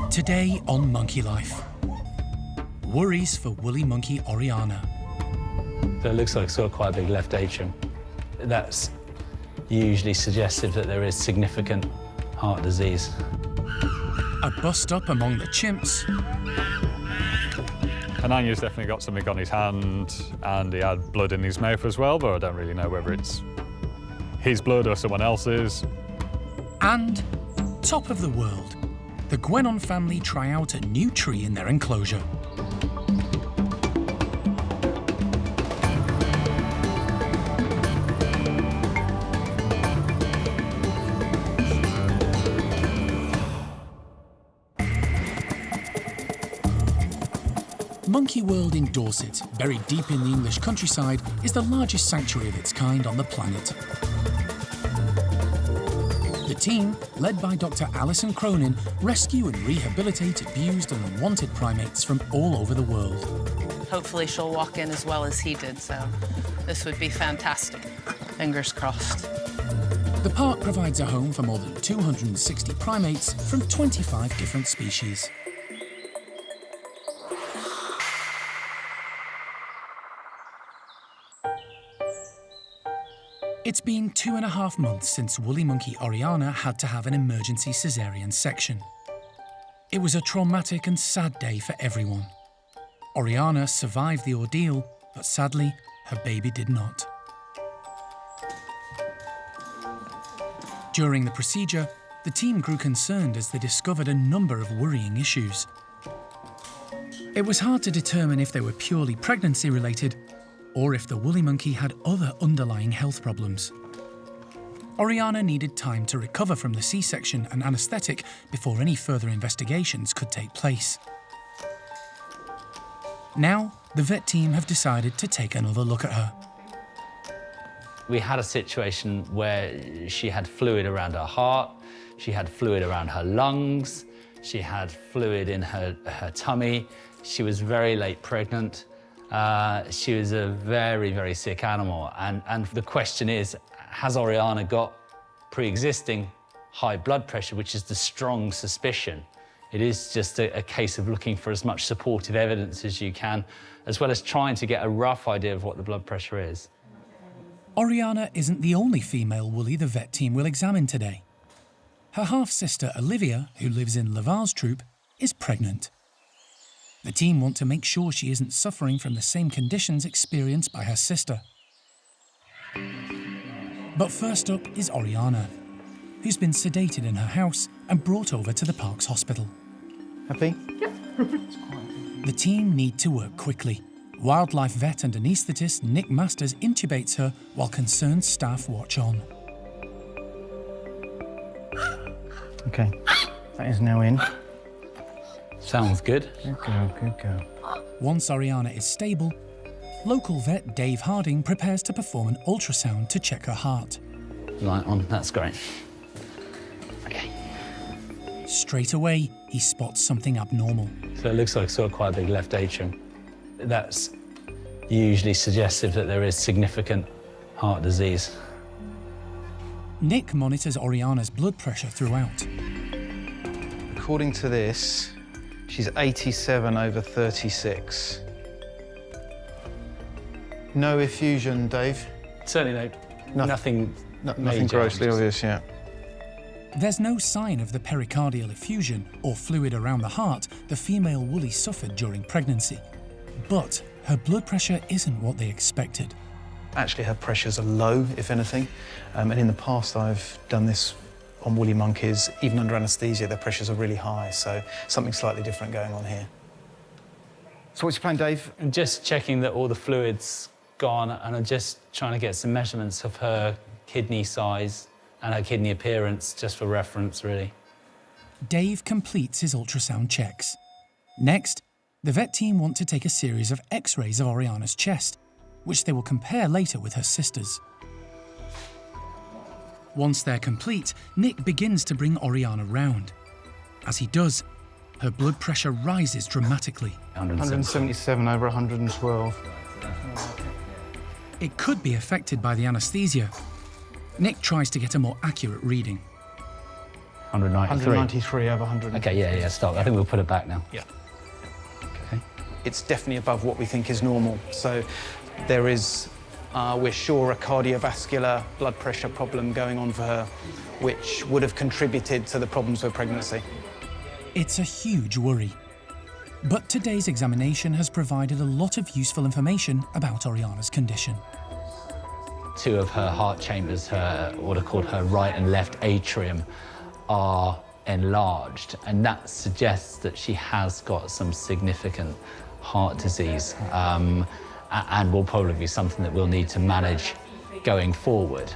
Today on Monkey Life, worries for woolly monkey Oriana. So it looks like sort of quite a big left atrium. That's usually suggestive that there is significant heart disease. A bust-up among the chimps. Hananya's definitely got something on his hand, and he had blood in his mouth as well, but I don't really know whether it's his blood or someone else's. And top of the world, the Guenon family try out a new tree in their enclosure. Monkey World in Dorset, buried deep in the English countryside, is the largest sanctuary of its kind on the planet. The team, led by Dr. Alison, rescue and rehabilitate abused and unwanted primates from all over the world. Hopefully she'll walk in as well as he did, so this would be fantastic. Fingers crossed. The park provides a home for more than 260 primates from 25 different species. It's been 2.5 months since woolly monkey Oriana had to have an emergency caesarean section. It was a traumatic and sad day for everyone. Oriana survived the ordeal, but sadly, her baby did not. During the procedure, the team grew concerned as they discovered a number of worrying issues. It was hard to determine if they were purely pregnancy-related or if the woolly monkey had other underlying health problems. Oriana needed time to recover from the C-section and anaesthetic before any further investigations could take place. Now, the vet team have decided to take another look at her. We had a situation where she had fluid around her heart, she had fluid around her lungs, she had fluid in her tummy, she was very late pregnant. She was a very, very sick animal. And the question is, has Oriana got pre-existing high blood pressure, which is the strong suspicion? It is just a case of looking for as much supportive evidence as you can, as well as trying to get a rough idea of what the blood pressure is. Oriana isn't the only female woolly the vet team will examine today. Her half-sister Olivia, who lives in Levar's troop, is pregnant. The team want to make sure she isn't suffering from the same conditions experienced by her sister. But first up is Oriana, who's been sedated in her house and brought over to the park's hospital. Happy? Yep. The team need to work quickly. Wildlife vet and anaesthetist Nick Masters intubates her while concerned staff watch on. Okay, that is now in. Sounds good. Good girl, good girl. Once Oriana is stable, local vet Dave Harding prepares to perform an ultrasound to check her heart. Light on, that's great. Okay. Straight away, he spots something abnormal. So it looks like sort of quite a big left atrium. That's usually suggestive that there is significant heart disease. Nick monitors Oriana's blood pressure throughout. According to this, she's 87/36. No effusion, Dave? Certainly nothing Nothing grossly obvious, yeah. There's no sign of the pericardial effusion or fluid around the heart the female woolly suffered during pregnancy. But her blood pressure isn't what they expected. Actually, her pressures are low, if anything. And in the past, I've done this on woolly monkeys. Even under anaesthesia, their pressures are really high, so something slightly different going on here. So what's your plan, Dave? I'm just checking that all the fluid's gone, and I'm just trying to get some measurements of her kidney size and her kidney appearance, just for reference, really. Dave completes his ultrasound checks. Next, the vet team want to take a series of X-rays of Oriana's chest, which they will compare later with her sister's. Once they're complete, Nick begins to bring Oriana round. As he does, her blood pressure rises dramatically. 177/112. It could be affected by the anaesthesia. Nick tries to get a more accurate reading. 193. 193 over 100. Okay, yeah, stop. I think we'll put it back now. Yeah. Okay. It's definitely above what we think is normal. So there is, we're sure, a cardiovascular blood pressure problem going on for her, which would have contributed to the problems with pregnancy. It's a huge worry. But today's examination has provided a lot of useful information about Oriana's condition. 2 of her heart chambers, what are called her right and left atrium, are enlarged, and that suggests that she has got some significant heart disease, and will probably be something that we'll need to manage going forward.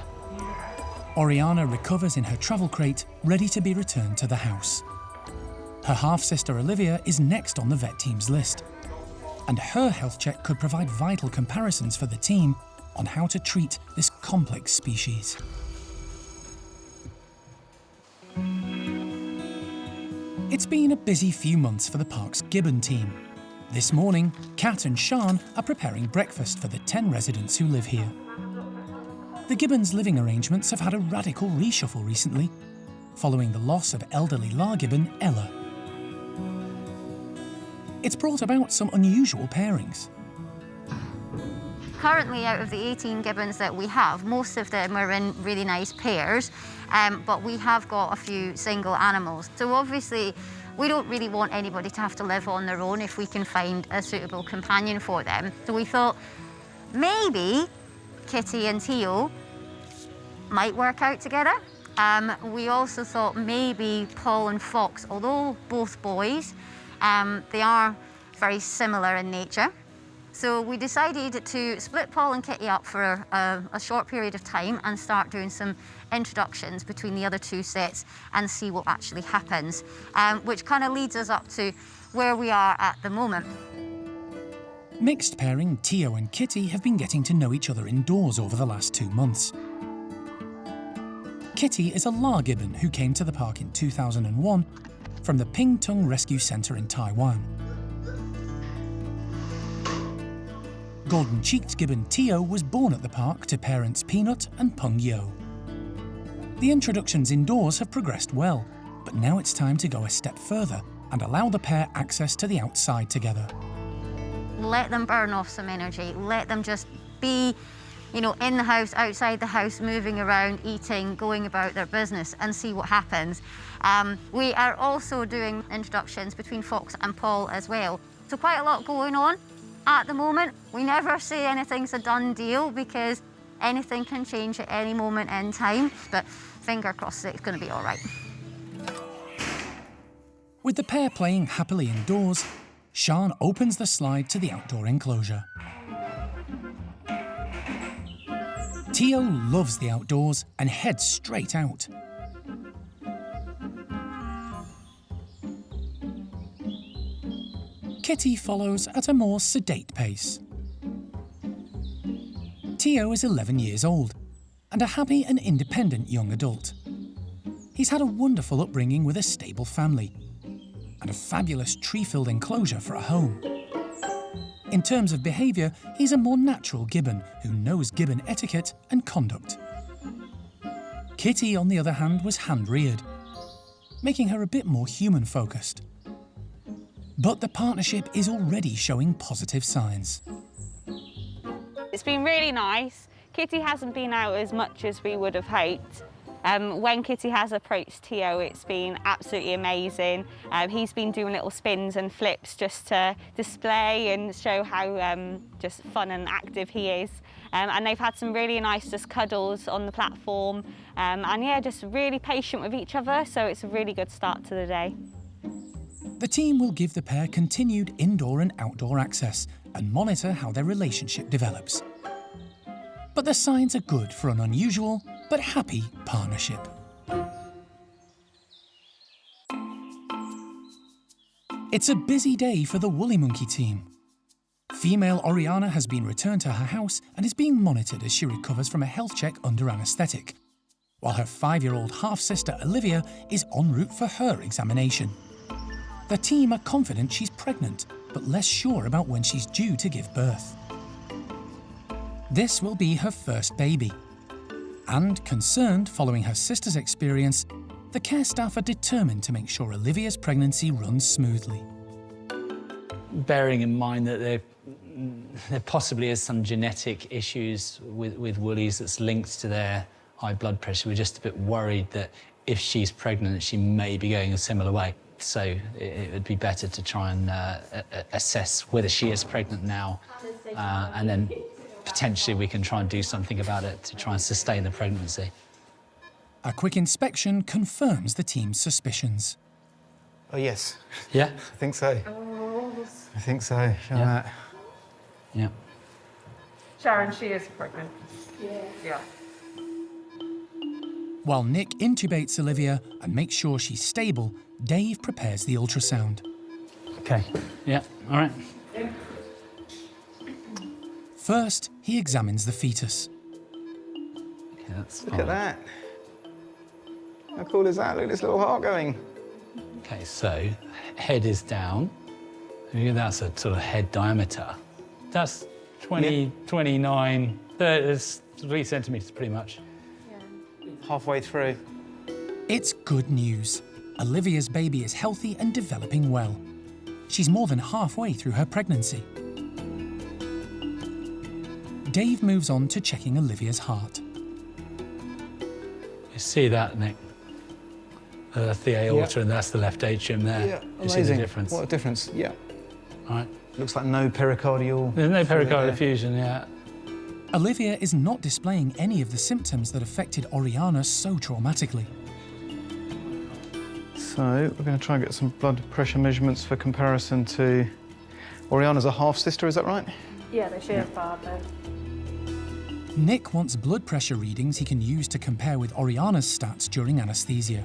Oriana recovers in her travel crate, ready to be returned to the house. Her half-sister Olivia is next on the vet team's list, and her health check could provide vital comparisons for the team on how to treat this complex species. It's been a busy few months for the park's Gibbon team. This morning, Kat and Sean are preparing breakfast for the 10 residents who live here. The Gibbons' living arrangements have had a radical reshuffle recently, following the loss of elderly Lar Gibbon, Ella. It's brought about some unusual pairings. Currently, out of the 18 Gibbons that we have, most of them are in really nice pairs, but we have got a few single animals. So obviously, we don't really want anybody to have to live on their own if we can find a suitable companion for them. So we thought maybe Kitty and Theo might work out together. We also thought maybe Paul and Fox, although both boys, they are very similar in nature. So we decided to split Paul and Kitty up for a short period of time and start doing some introductions between the other 2 sets and see what actually happens, which kind of leads us up to where we are at the moment. Mixed pairing Theo and Kitty have been getting to know each other indoors over the last 2 months. Kitty is a Lar Gibbon who came to the park in 2001 from the Pingtung Rescue Centre in Taiwan. Golden-cheeked Gibbon Theo was born at the park to parents Peanut and Peng Yo. The introductions indoors have progressed well, but now it's time to go a step further and allow the pair access to the outside together. Let them burn off some energy, let them just be, you know, in the house, outside the house, moving around, eating, going about their business, and see what happens. We are also doing introductions between Fox and Paul as well. So quite a lot going on at the moment. We never say anything's a done deal because anything can change at any moment in time, but finger crossed it's going to be all right. With the pair playing happily indoors, Sean opens the slide to the outdoor enclosure. Theo loves the outdoors and heads straight out. Kitty follows at a more sedate pace. Theo is 11 years old and a happy and independent young adult. He's had a wonderful upbringing with a stable family and a fabulous tree-filled enclosure for a home. In terms of behaviour, he's a more natural Gibbon who knows Gibbon etiquette and conduct. Kitty, on the other hand, was hand-reared, making her a bit more human-focused. But the partnership is already showing positive signs. It's been really nice. Kitty hasn't been out as much as we would have hoped. When Kitty has approached Theo, it's been absolutely amazing. He's been doing little spins and flips just to display and show how just fun and active he is. And they've had some really nice just cuddles on the platform. And yeah, just really patient with each other, so it's a really good start to the day. The team will give the pair continued indoor and outdoor access and monitor how their relationship develops. But the signs are good for an unusual but happy partnership. It's a busy day for the Woolly Monkey team. Female Oriana has been returned to her house and is being monitored as she recovers from a health check under anaesthetic, while her 5-year-old half-sister Olivia is en route for her examination. The team are confident she's pregnant, but less sure about when she's due to give birth. This will be her first baby. And concerned following her sister's experience, The care staff are determined to make sure Olivia's pregnancy runs smoothly. Bearing in mind that there possibly is some genetic issues with woolies that's linked to their high blood pressure, we're just a bit worried that if she's pregnant, she may be going a similar way. So it would be better to try and assess whether she is pregnant now, and then potentially we can try and do something about it to try and sustain the pregnancy. A quick inspection confirms the team's suspicions. Oh, yes. Yeah? I think so. I think so. Show that. Yeah. Sharon, she is pregnant. Yeah. While Nick intubates Olivia and makes sure she's stable, Dave prepares the ultrasound. Okay. Yeah, all right. First, he examines the fetus. Okay, that's Look at that. How cool is that? Look at this little heart going. Okay, so head is down. That's a sort of head diameter. That's 20, 29, 30, it's 3 centimetres pretty much. Halfway through. It's good news. Olivia's baby is healthy and developing well. She's more than halfway through her pregnancy. Dave moves on to checking Olivia's heart. You see that, Nick? That's the aorta and that's the left atrium there. Yeah, You see amazing. the difference? What a difference, yeah. All right. Looks like no pericardial. There's no fluid pericardial there. effusion, yeah. Olivia is not displaying any of the symptoms that affected Oriana so traumatically. So we're going to try and get some blood pressure measurements for comparison to... Oriana's a half-sister, is that right? Yeah, they share a father. Nick wants blood pressure readings he can use to compare with Oriana's stats during anaesthesia.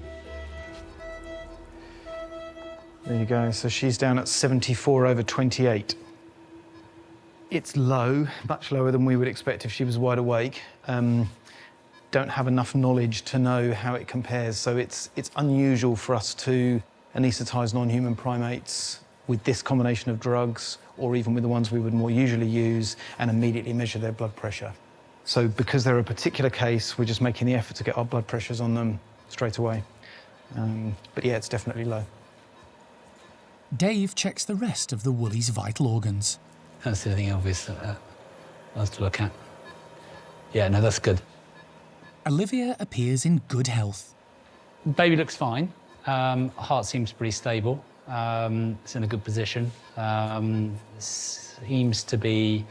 There you go. So she's down at 74/28. It's low, much lower than we would expect if she was wide awake. Don't have enough knowledge to know how it compares, so it's unusual for us to anaesthetise non-human primates with this combination of drugs, or even with the ones we would more usually use, and immediately measure their blood pressure. So because they're a particular case, we're just making the effort to get our blood pressures on them straight away. But yeah, it's definitely low. Dave checks the rest of the woolly's vital organs. That's the thing obvious us to look at. Yeah, no, that's good. Olivia appears in good health. Baby looks fine. Heart seems pretty stable. It's in a good position. Seems to be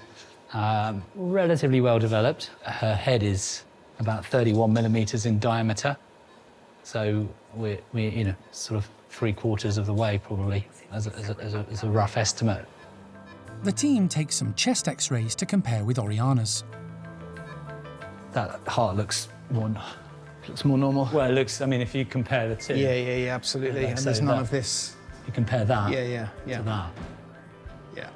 relatively well developed. Her head is about 31 millimetres in diameter. So we're you know, sort of 3/4 of the way probably as a rough estimate. The team takes some chest x-rays to compare with Oriana's. That heart looks more... Looks more normal. Well, it looks, I mean, if you compare the two... Yeah, absolutely. Yeah, And so there's none that- of this. You compare that Yeah. to that. Yeah.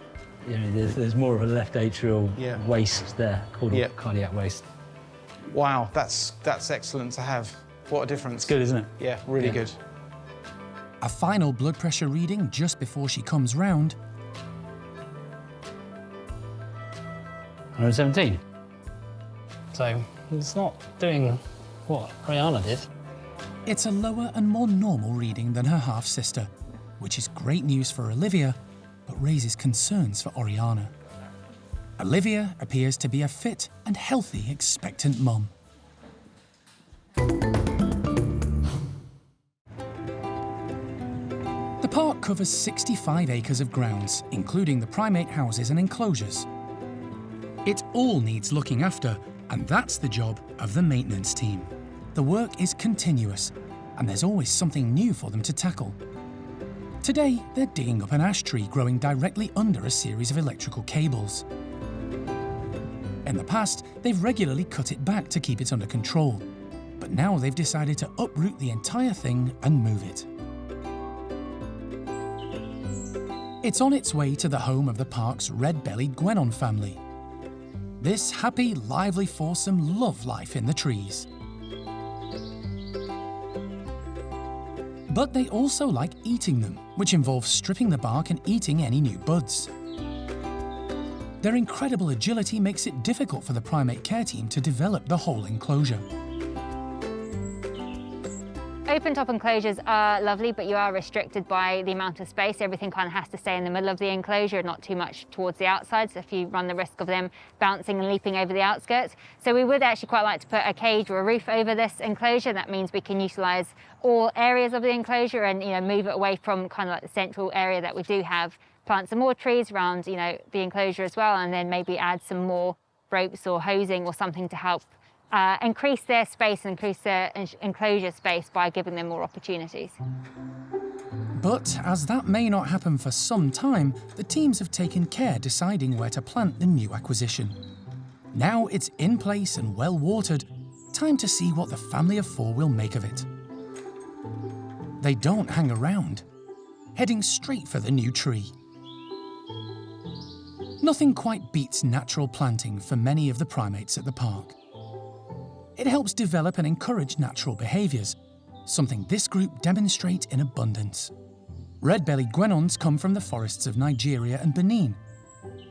You know, there's more of a left atrial Yeah. waste there, called Yeah. cardiac waste. Wow, that's excellent to have. What a difference. It's good, isn't it? Yeah, really Yeah. good. A final blood pressure reading just before she comes round. 117. So it's not doing what Oriana did. It's a lower and more normal reading than her half-sister, which is great news for Olivia, but raises concerns for Oriana. Olivia appears to be a fit and healthy expectant mum. The park covers 65 acres of grounds, including the primate houses and enclosures. It all needs looking after, and that's the job of the maintenance team. The work is continuous, and there's always something new for them to tackle. Today, they're digging up an ash tree growing directly under a series of electrical cables. In the past, they've regularly cut it back to keep it under control, but now they've decided to uproot the entire thing and move it. It's on its way to the home of the park's red-bellied Guenon family. This happy, lively foursome love life in the trees. But they also like eating them, which involves stripping the bark and eating any new buds. Their incredible agility makes it difficult for the primate care team to develop the whole enclosure. Open-top enclosures are lovely, but you are restricted by the amount of space. Everything kind of has to stay in the middle of the enclosure, not too much towards the outside, so if you run the risk of them bouncing and leaping over the outskirts. So we would actually quite like to put a cage or a roof over this enclosure. That means we can utilise all areas of the enclosure and, you know, move it away from kind of like the central area that we do have. Plant some more trees around, you know, the enclosure as well, and then maybe add some more ropes or hosing or something to help increase their space and increase their enclosure space by giving them more opportunities. But as that may not happen for some time, the teams have taken care deciding where to plant the new acquisition. Now it's in place and well watered, time to see what the family of four will make of it. They don't hang around, heading straight for the new tree. Nothing quite beats natural planting for many of the primates at the park. It helps develop and encourage natural behaviours, something this group demonstrate in abundance. Red-bellied guenons come from the forests of Nigeria and Benin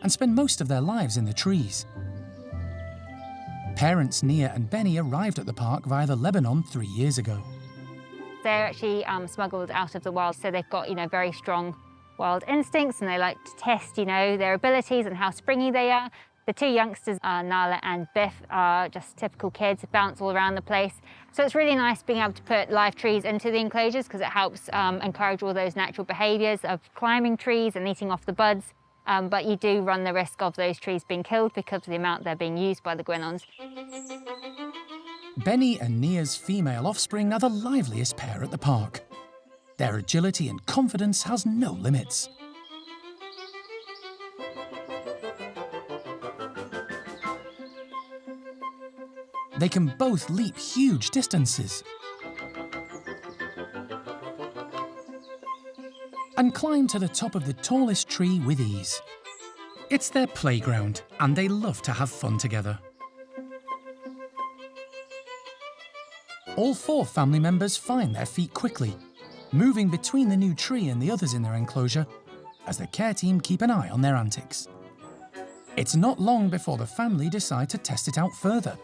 and spend most of their lives in the trees. Parents Nia and Benny arrived at the park via the Lebanon 3 years ago. They're actually smuggled out of the wild, so they've got, you know, very strong wild instincts, and they like to test, you know, their abilities and how springy they are. The two youngsters, Nala and Biff, are just typical kids, bounce all around the place. So it's really nice being able to put live trees into the enclosures because it helps encourage all those natural behaviours of climbing trees and eating off the buds. But you do run the risk of those trees being killed because of the amount they're being used by the guenons. Benny and Nia's female offspring are the liveliest pair at the park. Their agility and confidence has no limits. They can both leap huge distances and climb to the top of the tallest tree with ease. It's their playground, and they love to have fun together. All four family members find their feet quickly, moving between the new tree and the others in their enclosure as the care team keep an eye on their antics. It's not long before the family decide to test it out further.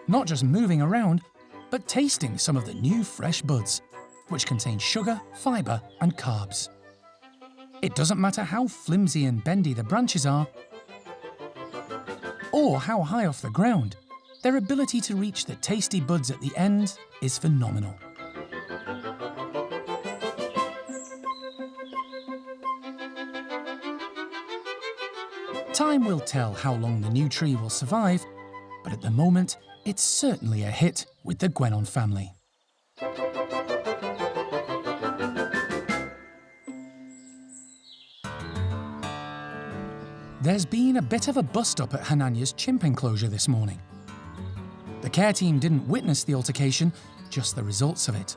Not just moving around, but tasting some of the new fresh buds, which contain sugar, fibre and carbs. It doesn't matter how flimsy and bendy the branches are, or how high off the ground, their ability to reach the tasty buds at the end is phenomenal. Time will tell how long the new tree will survive, but at the moment, it's certainly a hit with the Guenon family. There's been a bit of a bust-up at Hananya's chimp enclosure this morning. The care team didn't witness the altercation, just the results of it.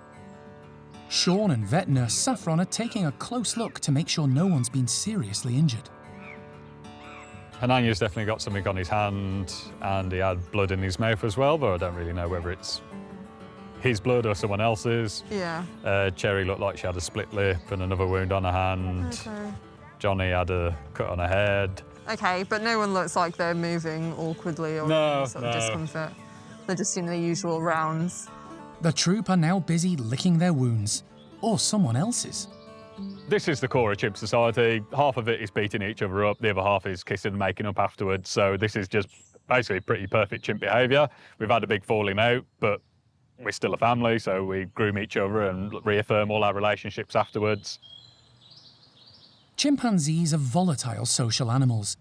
Sean and vet nurse Saffron are taking a close look to make sure no one's been seriously injured. Hananya's definitely got something on his hand, and he had blood in his mouth as well, but I don't really know whether it's his blood or someone else's. Yeah. Cherry looked like she had a split lip and another wound on her hand. Okay. Johnny had a cut on her head. Okay, but no one looks like they're moving awkwardly or any sort of discomfort. They're just doing the usual rounds. The troop are now busy licking their wounds, or someone else's. This is the core of Chimp Society. Half of it is beating each other up, the other half is kissing and making up afterwards. So this is just basically pretty perfect chimp behaviour. We've had a big falling out, but we're still a family, so we groom each other and reaffirm all our relationships afterwards. Chimpanzees are volatile social animals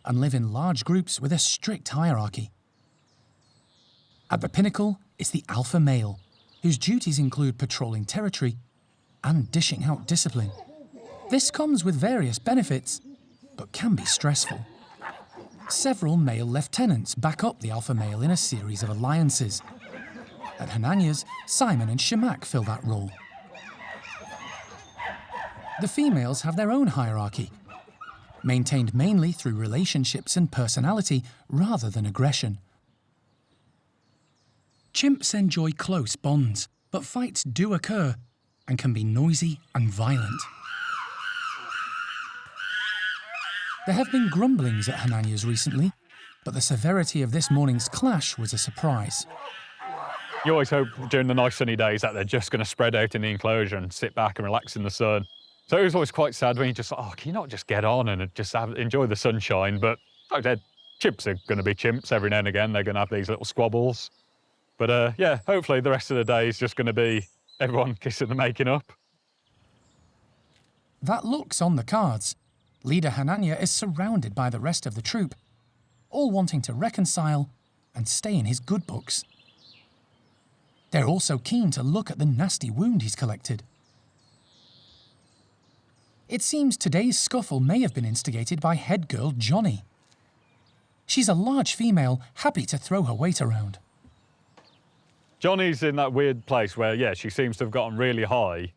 and live in large groups with a strict hierarchy. At the pinnacle is the alpha male, whose duties include patrolling territory and dishing out discipline. This comes with various benefits, but can be stressful. Several male lieutenants back up the alpha male in a series of alliances. At Hananya's, Simon and Shamak fill that role. The females have their own hierarchy, maintained mainly through relationships and personality rather than aggression. Chimps enjoy close bonds, but fights do occur and can be noisy and violent. There have been grumblings at Hananya's recently, but the severity of this morning's clash was a surprise. You always hope during the nice sunny days that they're just going to spread out in the enclosure and sit back and relax in the sun. So it was always quite sad when you just thought, oh, can you not just get on and just enjoy the sunshine? But like I said, chimps are going to be chimps every now and again. They're going to have these little squabbles. But yeah, hopefully the rest of the day is just going to be everyone kissing and making up. That looks on the cards. Leader Hananya is surrounded by the rest of the troop, all wanting to reconcile and stay in his good books. They're also keen to look at the nasty wound he's collected. It seems today's scuffle may have been instigated by head girl Johnny. She's a large female, happy to throw her weight around. Johnny's in that weird place where, yeah, she seems to have gotten really high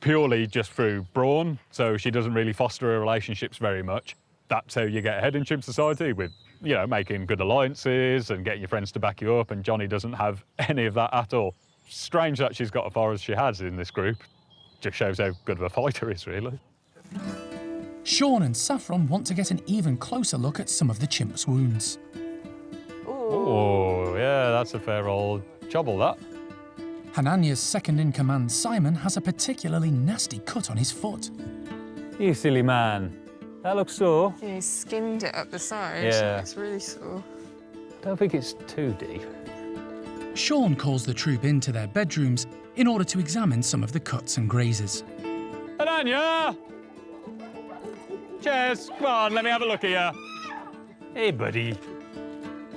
purely just through brawn, so she doesn't really foster her relationships very much. That's how you get ahead in chimp society, with, you know, making good alliances and getting your friends to back you up, and Johnny doesn't have any of that at all. Strange that she's got as far as she has in this group. Just shows how good of a fighter is, really. Sean and Saffron want to get an even closer look at some of the chimp's wounds. Oh, yeah, that's a fair old chobble, that. Hananya's second-in-command, Simon, has a particularly nasty cut on his foot. You silly man. That looks sore. Yeah, he skinned it up the side. Yeah. It's really sore. Don't think it's too deep. Sean calls the troop into their bedrooms in order to examine some of the cuts and grazes. Hananya! Cheers, come on, let me have a look at you. Hey, buddy.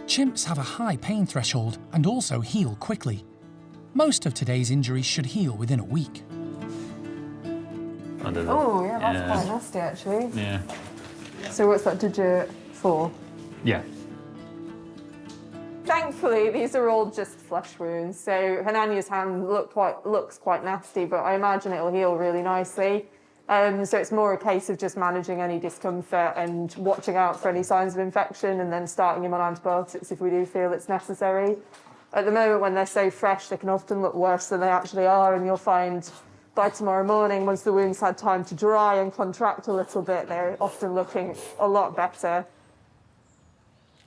Chimps have a high pain threshold and also heal quickly. Most of today's injuries should heal within a week. Oh, yeah, that's quite nasty, actually. Yeah. So what's that, digit 4? Yeah. Thankfully, these are all just flesh wounds. So Hananya's hand looks quite nasty, but I imagine it'll heal really nicely. So it's more a case of just managing any discomfort and watching out for any signs of infection, and then starting him on antibiotics if we do feel it's necessary. At the moment, when they're so fresh, they can often look worse than they actually are, and you'll find by tomorrow morning, once the wound's had time to dry and contract a little bit, they're often looking a lot better.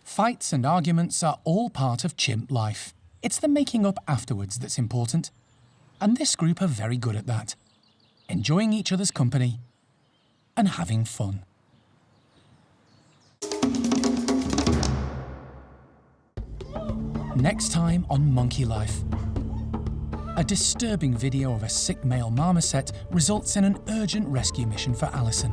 Fights and arguments are all part of chimp life. It's the making up afterwards that's important. And this group are very good at that. Enjoying each other's company and having fun. Next time on Monkey Life. A disturbing video of a sick male marmoset results in an urgent rescue mission for Alison.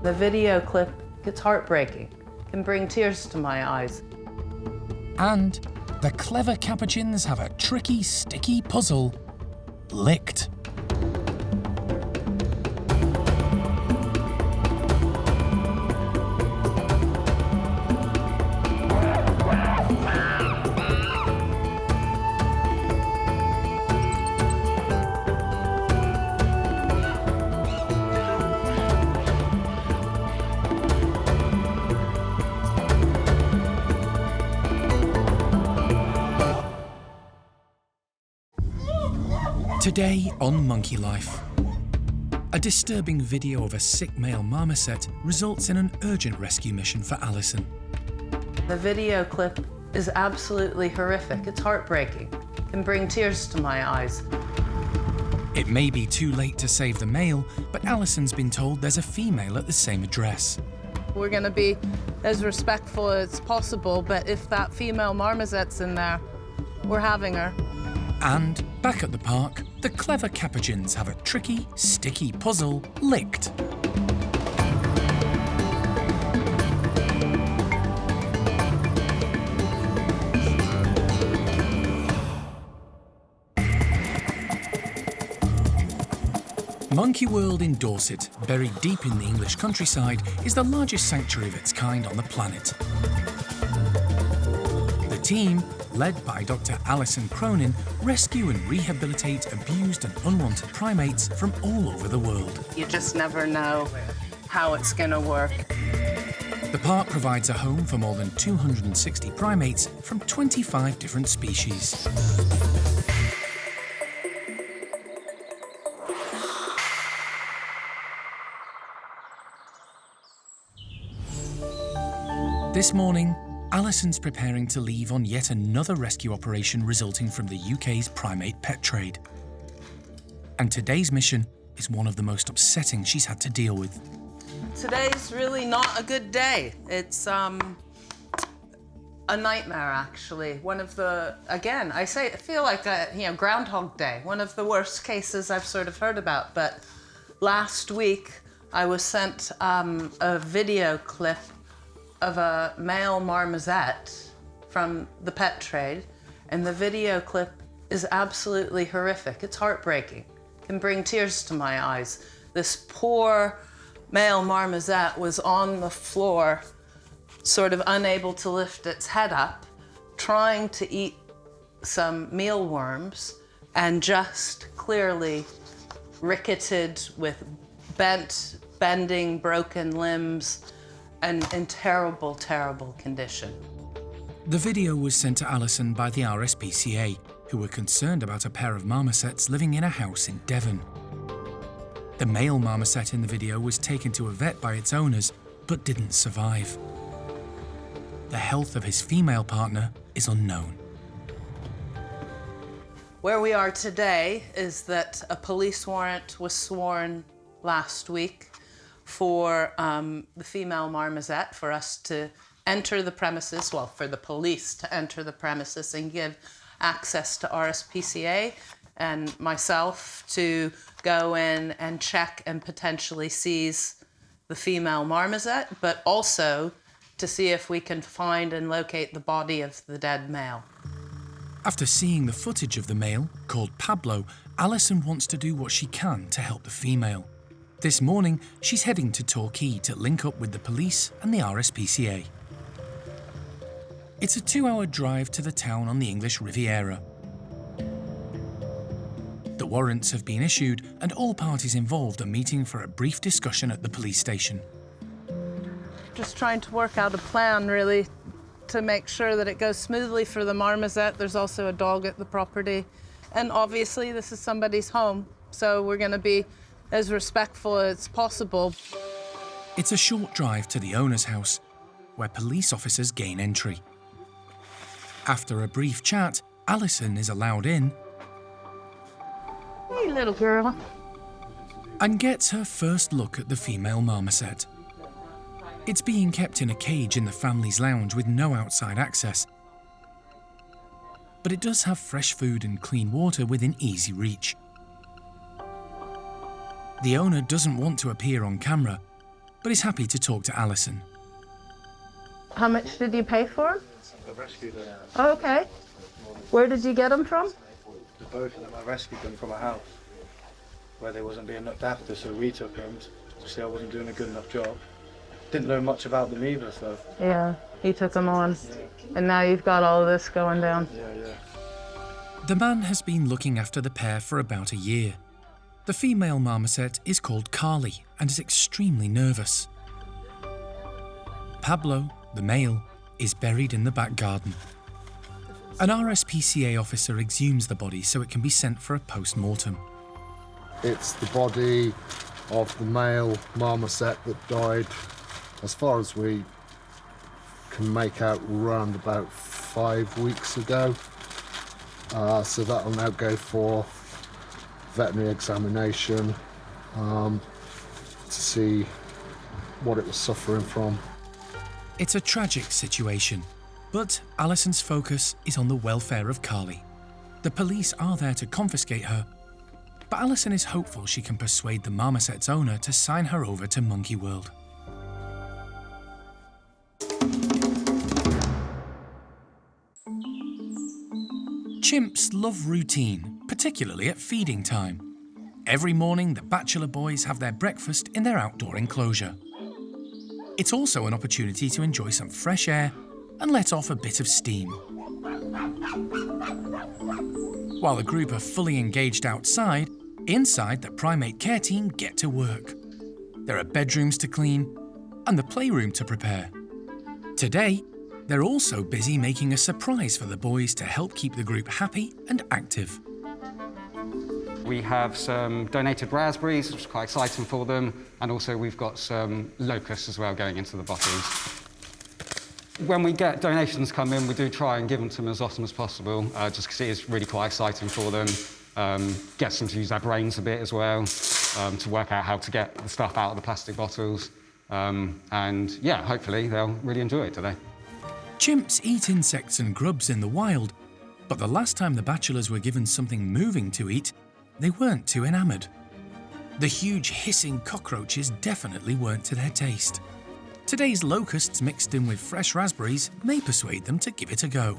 The video clip, it's heartbreaking. Can bring tears to my eyes. And the clever capuchins have a tricky, sticky puzzle licked. Today on Monkey Life. A disturbing video of a sick male marmoset results in an urgent rescue mission for Alison. The video clip is absolutely horrific. It's heartbreaking. Can bring tears to my eyes. It may be too late to save the male, but Alison's been told there's a female at the same address. We're going to be as respectful as possible, but if that female marmoset's in there, we're having her. And back at the park, the clever capuchins have a tricky, sticky puzzle licked. Monkey World in Dorset, buried deep in the English countryside, is the largest sanctuary of its kind on the planet. The team, led by Dr. Alison Cronin, rescue and rehabilitate abused and unwanted primates from all over the world. You just never know how it's going to work. The park provides a home for more than 260 primates from 25 different species. This morning, Alison's preparing to leave on yet another rescue operation resulting from the UK's primate pet trade. And today's mission is one of the most upsetting she's had to deal with. Today's really not a good day. It's a nightmare, actually. One of the, again, I feel like a Groundhog Day, one of the worst cases I've sort of heard about. But last week, I was sent a video clip of a male marmoset from the pet trade, and the video clip is absolutely horrific. It's heartbreaking. It can bring tears to my eyes. This poor male marmoset was on the floor, sort of unable to lift its head up, trying to eat some mealworms, and just clearly ricketed with bending, broken limbs, and in terrible, terrible condition. The video was sent to Alison by the RSPCA, who were concerned about a pair of marmosets living in a house in Devon. The male marmoset in the video was taken to a vet by its owners, but didn't survive. The health of his female partner is unknown. Where we are today is that a police warrant was sworn last week for the female marmoset, for us to enter the premises, well, for the police to enter the premises and give access to RSPCA and myself to go in and check and potentially seize the female marmoset, but also to see if we can find and locate the body of the dead male. After seeing the footage of the male, called Pablo, Alison wants to do what she can to help the female. This morning, she's heading to Torquay to link up with the police and the RSPCA. It's a 2-hour drive to the town on the English Riviera. The warrants have been issued and all parties involved are meeting for a brief discussion at the police station. Just trying to work out a plan, really, to make sure that it goes smoothly for the marmoset. There's also a dog at the property. And obviously, this is somebody's home, so we're going to be as respectful as possible. It's a short drive to the owner's house, where police officers gain entry. After a brief chat, Alison is allowed in. Hey, little girl. And gets her first look at the female marmoset. It's being kept in a cage in the family's lounge with no outside access. But it does have fresh food and clean water within easy reach. The owner doesn't want to appear on camera, but is happy to talk to Alison. How much did you pay for him? I rescued them. Oh, okay. Where did you get them from? The both of them, I rescued them from a house where they wasn't being looked after, so we took them to see I wasn't doing a good enough job. Didn't know much about them either, so. Yeah, he took them on. And now you've got all of this going down. Yeah. The man has been looking after the pair for about a year. The female marmoset is called Carly and is extremely nervous. Pablo, the male, is buried in the back garden. An RSPCA officer exhumes the body so it can be sent for a post-mortem. It's the body of the male marmoset that died, as far as we can make out, around about 5 weeks ago. So that'll now go for veterinary examination to see what it was suffering from. It's a tragic situation, but Alison's focus is on the welfare of Carly. The police are there to confiscate her, but Alison is hopeful she can persuade the marmoset's owner to sign her over to Monkey World. Chimps love routine, particularly at feeding time. Every morning, the bachelor boys have their breakfast in their outdoor enclosure. It's also an opportunity to enjoy some fresh air and let off a bit of steam. While the group are fully engaged outside, inside the primate care team get to work. There are bedrooms to clean and the playroom to prepare. Today, they're also busy making a surprise for the boys to help keep the group happy and active. We have some donated raspberries, which is quite exciting for them, and also we've got some locusts as well going into the bottles. When we get donations come in, we do try and give them to them as often as possible, just because it is really quite exciting for them. Gets them to use their brains a bit as well, to work out how to get the stuff out of the plastic bottles. And yeah, hopefully they'll really enjoy it today. Chimps eat insects and grubs in the wild, but the last time the bachelors were given something moving to eat, they weren't too enamoured. The huge hissing cockroaches definitely weren't to their taste. Today's locusts mixed in with fresh raspberries may persuade them to give it a go.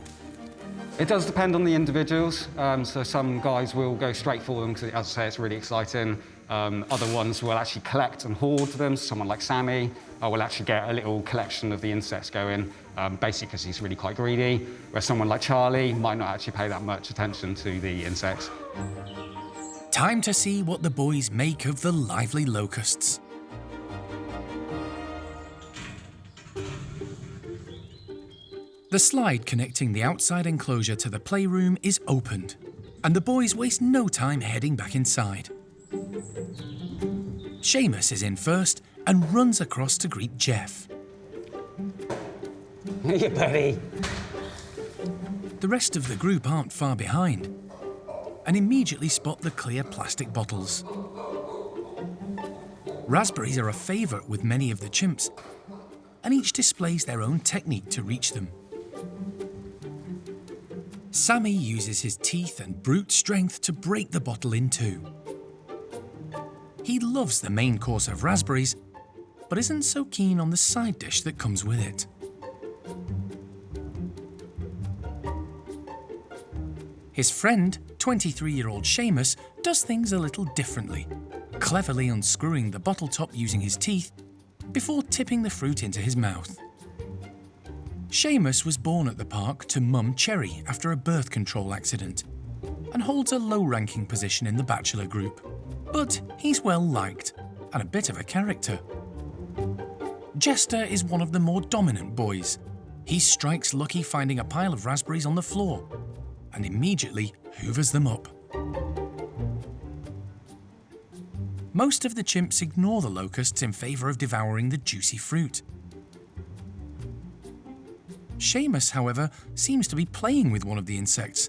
It does depend on the individuals, so some guys will go straight for them because, as I say, it's really exciting. Other ones will actually collect and hoard them. Someone like Sammy will actually get a little collection of the insects going, basically because he's really quite greedy, where someone like Charlie might not actually pay that much attention to the insects. Time to see what the boys make of the lively locusts. The slide connecting the outside enclosure to the playroom is opened, and the boys waste no time heading back inside. Seamus is in first and runs across to greet Jeff. Hiya, buddy. The rest of the group aren't far behind and immediately spot the clear plastic bottles. Raspberries are a favourite with many of the chimps, and each displays their own technique to reach them. Sammy uses his teeth and brute strength to break the bottle in two. He loves the main course of raspberries, but isn't so keen on the side dish that comes with it. His friend, 23-year-old Seamus, does things a little differently, cleverly unscrewing the bottle top using his teeth before tipping the fruit into his mouth. Seamus was born at the park to Mum Cherry after a birth control accident and holds a low-ranking position in the bachelor group. But he's well-liked and a bit of a character. Jester is one of the more dominant boys. He strikes lucky finding a pile of raspberries on the floor and immediately hoovers them up. Most of the chimps ignore the locusts in favour of devouring the juicy fruit. Seamus, however, seems to be playing with one of the insects,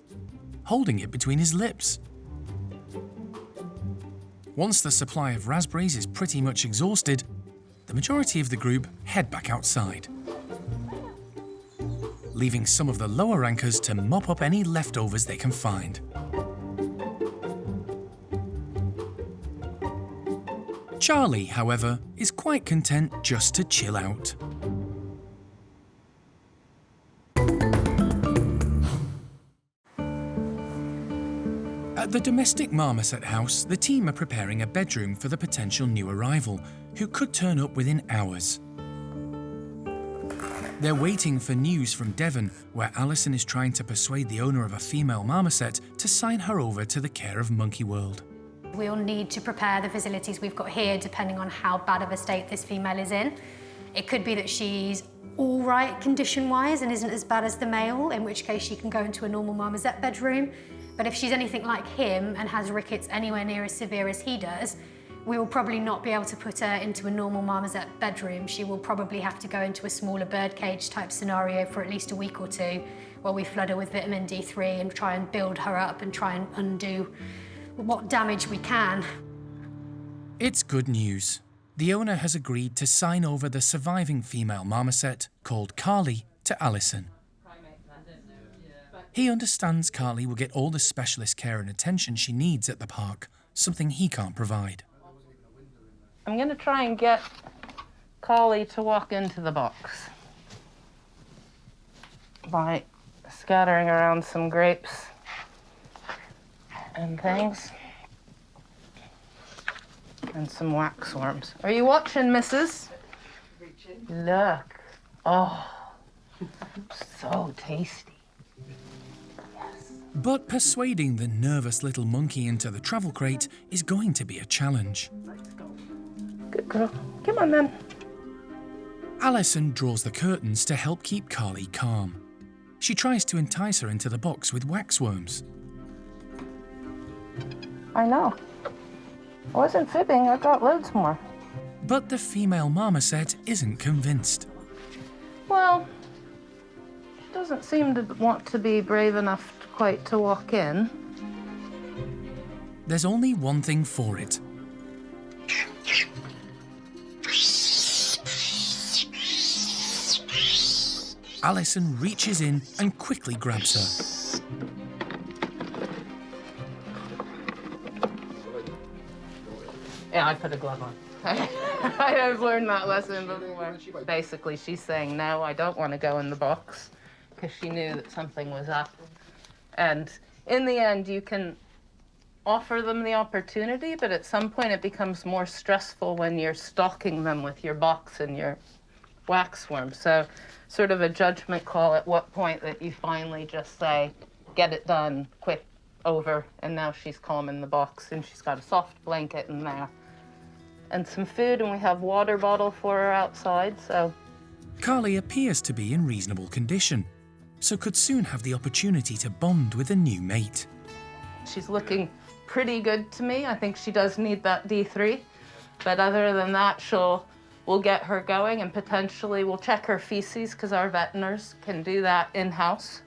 holding it between his lips. Once the supply of raspberries is pretty much exhausted, the majority of the group head back outside, leaving some of the lower rankers to mop up any leftovers they can find. Charlie, however, is quite content just to chill out. At the domestic marmoset house, the team are preparing a bedroom for the potential new arrival, who could turn up within hours. They're waiting for news from Devon, where Alison is trying to persuade the owner of a female marmoset to sign her over to the care of Monkey World. We'll need to prepare the facilities we've got here depending on how bad of a state this female is in. It could be that she's all right condition-wise and isn't as bad as the male, in which case she can go into a normal marmoset bedroom. But if she's anything like him and has rickets anywhere near as severe as he does, we will probably not be able to put her into a normal marmoset bedroom. She will probably have to go into a smaller birdcage type scenario for at least a week or two, while we flood her with vitamin D3 and try and build her up and try and undo what damage we can. It's good news. The owner has agreed to sign over the surviving female marmoset, called Carly, to Alison. He understands Carly will get all the specialist care and attention she needs at the park, something he can't provide. I'm going to try and get Carly to walk into the box by scattering around some grapes and things and some waxworms. Are you watching, missus? Look. Oh, so tasty. But persuading the nervous little monkey into the travel crate is going to be a challenge. Good girl. Come on, then. Alison draws the curtains to help keep Carly calm. She tries to entice her into the box with waxworms. I know. I wasn't fibbing. I got loads more. But the female marmoset isn't convinced. Well, doesn't seem to want to be brave enough quite to walk in. There's only one thing for it. Alison reaches in and quickly grabs her. Yeah, I put a glove on. I've learned that lesson before. Basically, she's saying, no, I don't want to go in the box, because she knew that something was up. And in the end, you can offer them the opportunity, but at some point it becomes more stressful when you're stalking them with your box and your waxworm. So sort of a judgment call at what point that you finally just say, get it done, quick, over, and now she's calm in the box, and she's got a soft blanket in there. And some food, and we have water bottle for her outside, so. Carly appears to be in reasonable condition, so could soon have the opportunity to bond with a new mate. She's looking pretty good to me. I think she does need that D3, but other than that, we'll get her going, and potentially we'll check her feces, because our veterinarians can do that in-house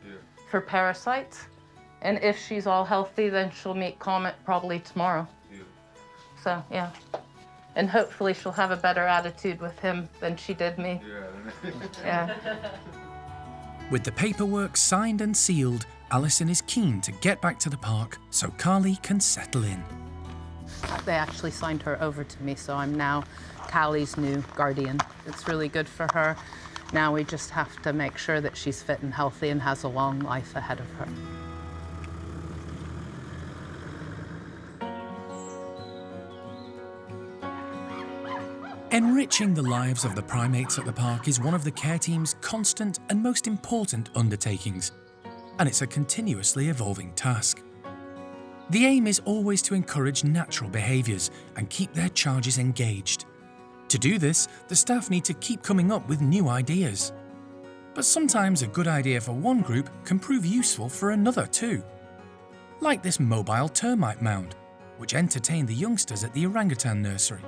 for parasites. And if she's all healthy, then she'll meet Comet probably tomorrow. So, yeah. And hopefully she'll have a better attitude with him than she did me. Yeah. With the paperwork signed and sealed, Alison is keen to get back to the park so Carly can settle in. They actually signed her over to me, so I'm now Callie's new guardian. It's really good for her. Now we just have to make sure that she's fit and healthy and has a long life ahead of her. Enriching the lives of the primates at the park is one of the care team's constant and most important undertakings, and it's a continuously evolving task. The aim is always to encourage natural behaviours and keep their charges engaged. To do this, the staff need to keep coming up with new ideas. But sometimes a good idea for one group can prove useful for another too. Like this mobile termite mound, which entertained the youngsters at the orangutan nursery.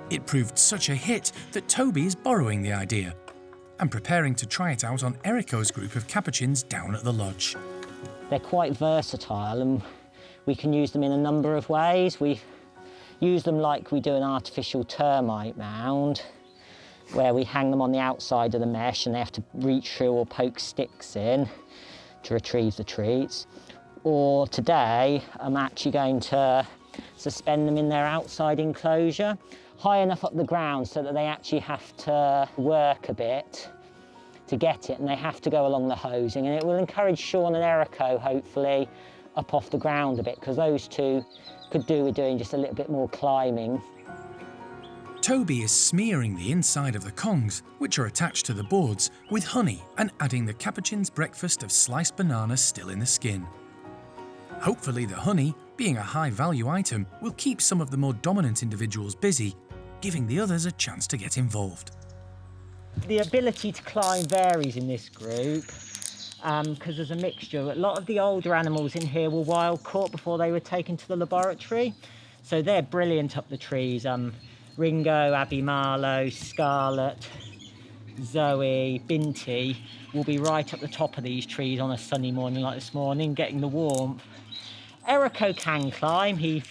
It proved such a hit that Toby is borrowing the idea and preparing to try it out on Erico's group of capuchins down at the lodge. They're quite versatile and we can use them in a number of ways. We use them like we do an artificial termite mound, where we hang them on the outside of the mesh and they have to reach through or poke sticks in to retrieve the treats. Or today, I'm actually going to suspend them in their outside enclosure, high enough up the ground so that they actually have to work a bit to get it, and they have to go along the hosing, and it will encourage Sean and Erico, hopefully, up off the ground a bit, because those two could do with doing just a little bit more climbing. Toby is smearing the inside of the kongs, which are attached to the boards, with honey and adding the capuchin's breakfast of sliced bananas still in the skin. Hopefully the honey, being a high-value item, will keep some of the more dominant individuals busy, giving the others a chance to get involved. The ability to climb varies in this group because there's a mixture. A lot of the older animals in here were wild caught before they were taken to the laboratory, so they're brilliant up the trees. Ringo, Abby Marlowe, Scarlet, Zoe, Binti will be right up the top of these trees on a sunny morning like this morning, getting the warmth. Erico can climb, he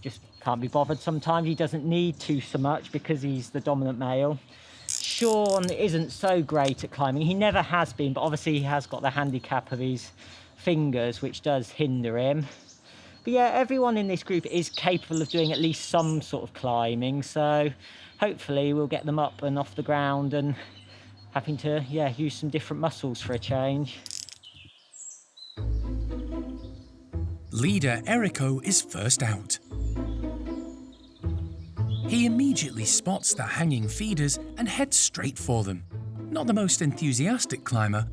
just can't be bothered sometimes. He doesn't need to so much because he's the dominant male. Sean isn't so great at climbing. He never has been, but obviously he has got the handicap of his fingers, which does hinder him. But yeah, everyone in this group is capable of doing at least some sort of climbing, so hopefully we'll get them up and off the ground and having to, use some different muscles for a change. Leader Erico is first out. He immediately spots the hanging feeders and heads straight for them. Not the most enthusiastic climber,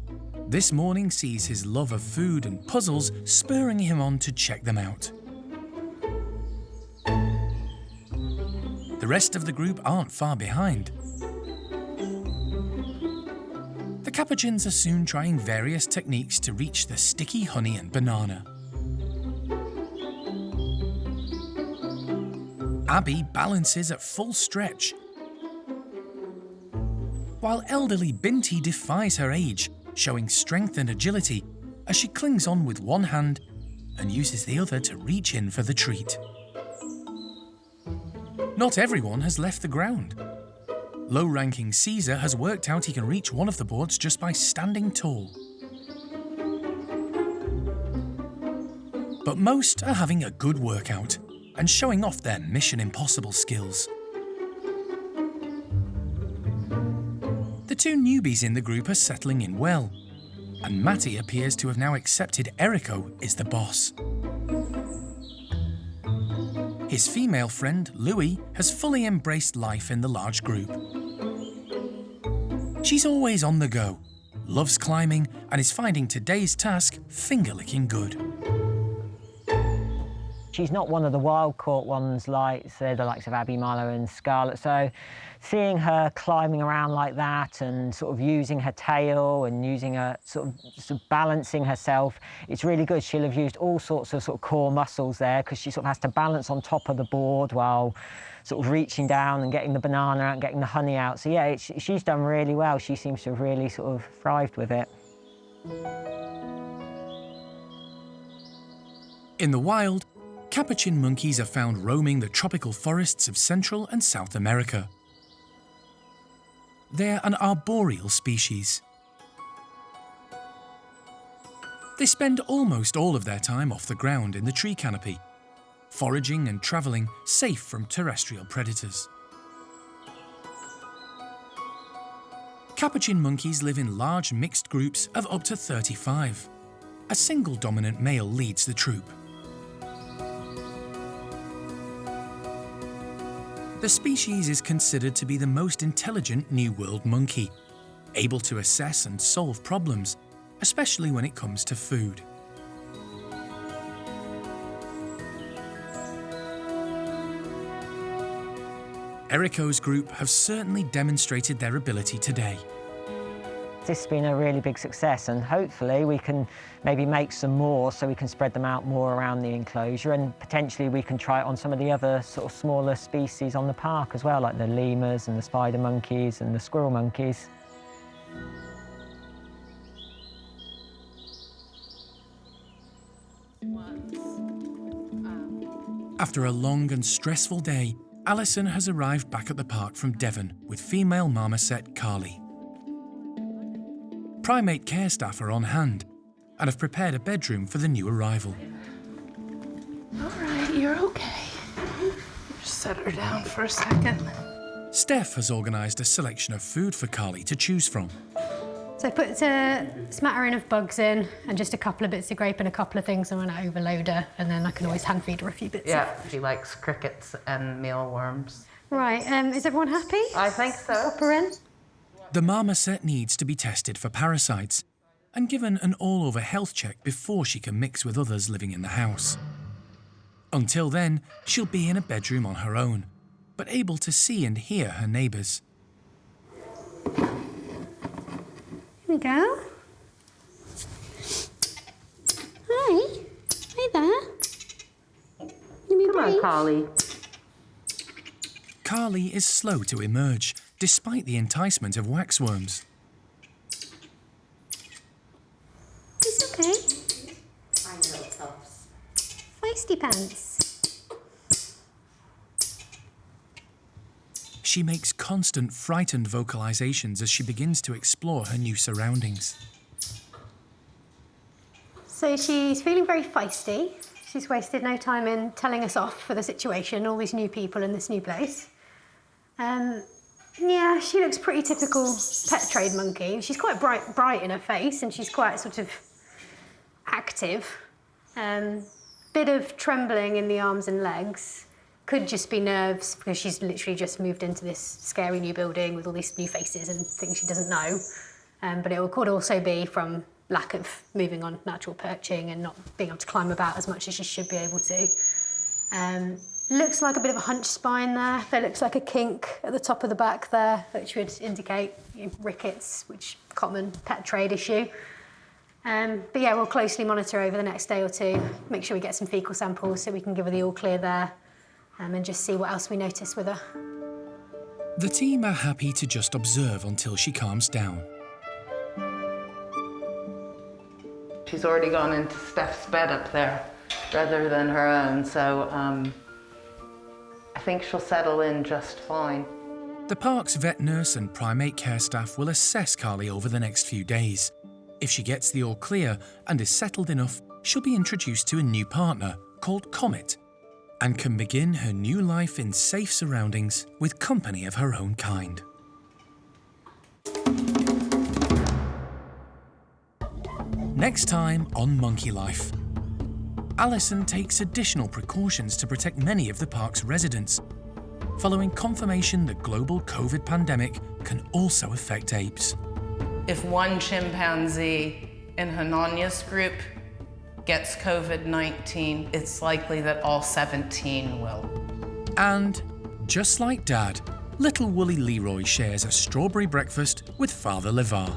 this morning sees his love of food and puzzles spurring him on to check them out. The rest of the group aren't far behind. The capuchins are soon trying various techniques to reach the sticky honey and banana. Abby balances at full stretch. while elderly Binti defies her age, showing strength and agility as she clings on with one hand and uses the other to reach in for the treat. Not everyone has left the ground. Low-ranking Caesar has worked out he can reach one of the boards just by standing tall. But most are having a good workout and showing off their Mission Impossible skills. The two newbies in the group are settling in well, and Matty appears to have now accepted Eriko is the boss. His female friend, Louie, has fully embraced life in the large group. She's always on the go, loves climbing, and is finding today's task finger-licking good. She's not one of the wild-caught ones like, say, the likes of Abby Marlowe and Scarlett, so seeing her climbing around like that and sort of using her tail and using her sort of balancing herself, it's really good. She'll have used all sorts of core muscles there because she sort of has to balance on top of the board while sort of reaching down and getting the banana out and getting the honey out. So yeah, she's done really well. She seems to have really sort of thrived with it. In the wild, Capuchin monkeys are found roaming the tropical forests of Central and South America. They're an arboreal species. They spend almost all of their time off the ground in the tree canopy, foraging and travelling safe from terrestrial predators. Capuchin monkeys live in large mixed groups of up to 35. A single dominant male leads the troop. The species is considered to be the most intelligent New World monkey, able to assess and solve problems, especially when it comes to food. Eriko's group have certainly demonstrated their ability today. This has been a really big success, and hopefully we can maybe make some more so we can spread them out more around the enclosure, and potentially we can try it on some of the other sort of smaller species on the park as well, like the lemurs and the spider monkeys and the squirrel monkeys. After a long and stressful day, Alison has arrived back at the park from Devon with female marmoset Carly. Primate care staff are on hand and have prepared a bedroom for the new arrival. All right, you're okay. Just set her down for a second. Steph has organised a selection of food for Carly to choose from. So I put a smattering of bugs in and just a couple of bits of grape and a couple of things. I want to overload her, and then I can always hand feed her a few bits. Yeah, she likes crickets and mealworms. Right, is everyone happy? I think so. Pop her in. The marmoset needs to be tested for parasites and given an all-over health check before she can mix with others living in the house. Until then, she'll be in a bedroom on her own, but able to see and hear her neighbours. Here we go. Hi. Hi there. Come on, Carly. Carly is slow to emerge, despite the enticement of waxworms. It's okay. Fine little tops. Feisty pants. She makes constant frightened vocalizations as she begins to explore her new surroundings. So she's feeling very feisty. She's wasted no time in telling us off for the situation, all these new people in this new place. Yeah, she looks pretty typical pet trade monkey. She's quite bright in her face, and she's quite sort of active. Bit of trembling in the arms and legs. Could just be nerves, because she's literally just moved into this scary new building with all these new faces and things she doesn't know. But it could also be from lack of moving on natural perching and not being able to climb about as much as she should be able to. Looks like a bit of a hunch spine there. There looks like a kink at the top of the back there, which would indicate rickets, which common pet trade issue. But yeah, we'll closely monitor over the next day or two, make sure we get some fecal samples so we can give her the all clear there, and just see what else we notice with her. The team are happy to just observe until she calms down. She's already gone into Steph's bed up there rather than her own, so I think she'll settle in just fine. The park's vet nurse and primate care staff will assess Carly over the next few days. If she gets the all clear and is settled enough, she'll be introduced to a new partner called Comet and can begin her new life in safe surroundings with company of her own kind. Next time on Monkey Life. Alison takes additional precautions to protect many of the park's residents, following confirmation the global COVID pandemic can also affect apes. If one chimpanzee in Hananya's group gets COVID-19, it's likely that all 17 will. And, just like Dad, little woolly Leroy shares a strawberry breakfast with Father Levar.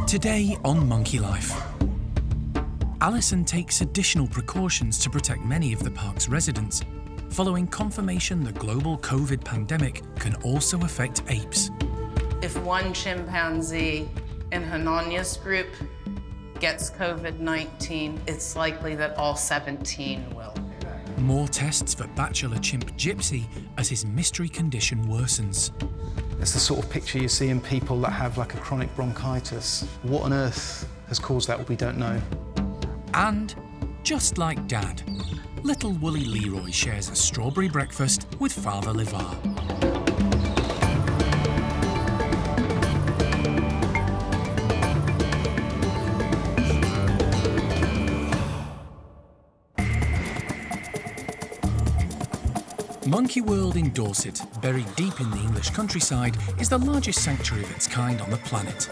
Today on Monkey Life. Alison takes additional precautions to protect many of the park's residents, following confirmation the global COVID pandemic can also affect apes. If one chimpanzee in Hananya's group gets COVID-19, it's likely that all 17 will. More tests for bachelor chimp Gypsy as his mystery condition worsens. It's the sort of picture you see in people that have like a chronic bronchitis. What on earth has caused that, we don't know. And, just like Dad, little woolly Leroy shares a strawberry breakfast with Father Levar. Monkey World in Dorset, buried deep in the English countryside, is the largest sanctuary of its kind on the planet.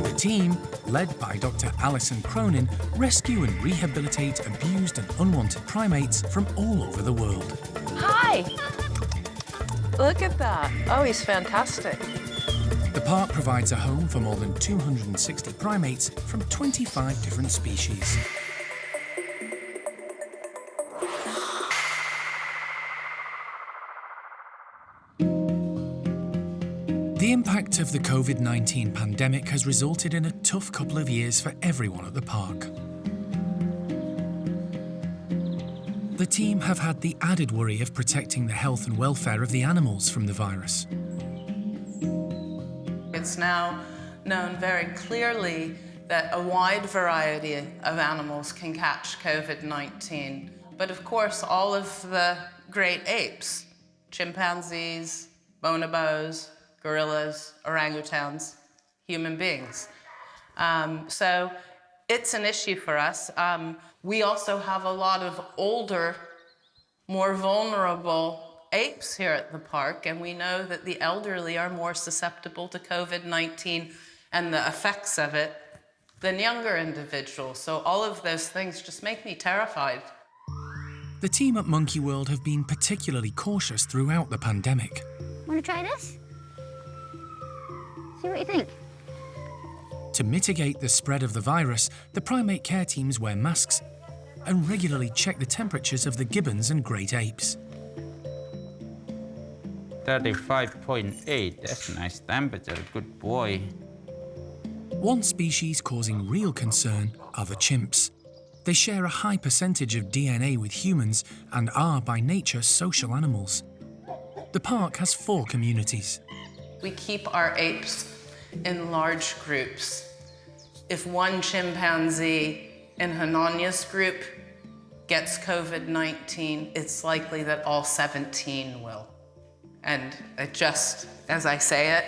The team, led by Dr. Alison Cronin, rescue and rehabilitate abused and unwanted primates from all over the world. Hi! Look at that. Oh, he's fantastic. The park provides a home for more than 260 primates from 25 different species. The impact of the COVID-19 pandemic has resulted in a tough couple of years for everyone at the park. The team have had the added worry of protecting the health and welfare of the animals from the virus. It's now known very clearly that a wide variety of animals can catch COVID-19. But of course, all of the great apes, chimpanzees, bonobos, gorillas, orangutans, human beings. So it's an issue for us. We also have a lot of older, more vulnerable apes here at the park, and we know that the elderly are more susceptible to COVID-19 and the effects of it than younger individuals. So all of those things just make me terrified. The team at Monkey World have been particularly cautious throughout the pandemic. Want to try this? See what you think. To mitigate the spread of the virus, the primate care teams wear masks and regularly check the temperatures of the gibbons and great apes. 35.8, that's a nice temperature, good boy. One species causing real concern are the chimps. They share a high percentage of DNA with humans and are, by nature, social animals. The park has 4 communities. We keep our apes in large groups. If one chimpanzee in Hananya's group gets COVID-19, it's likely that all 17 will. And it just, as I say it,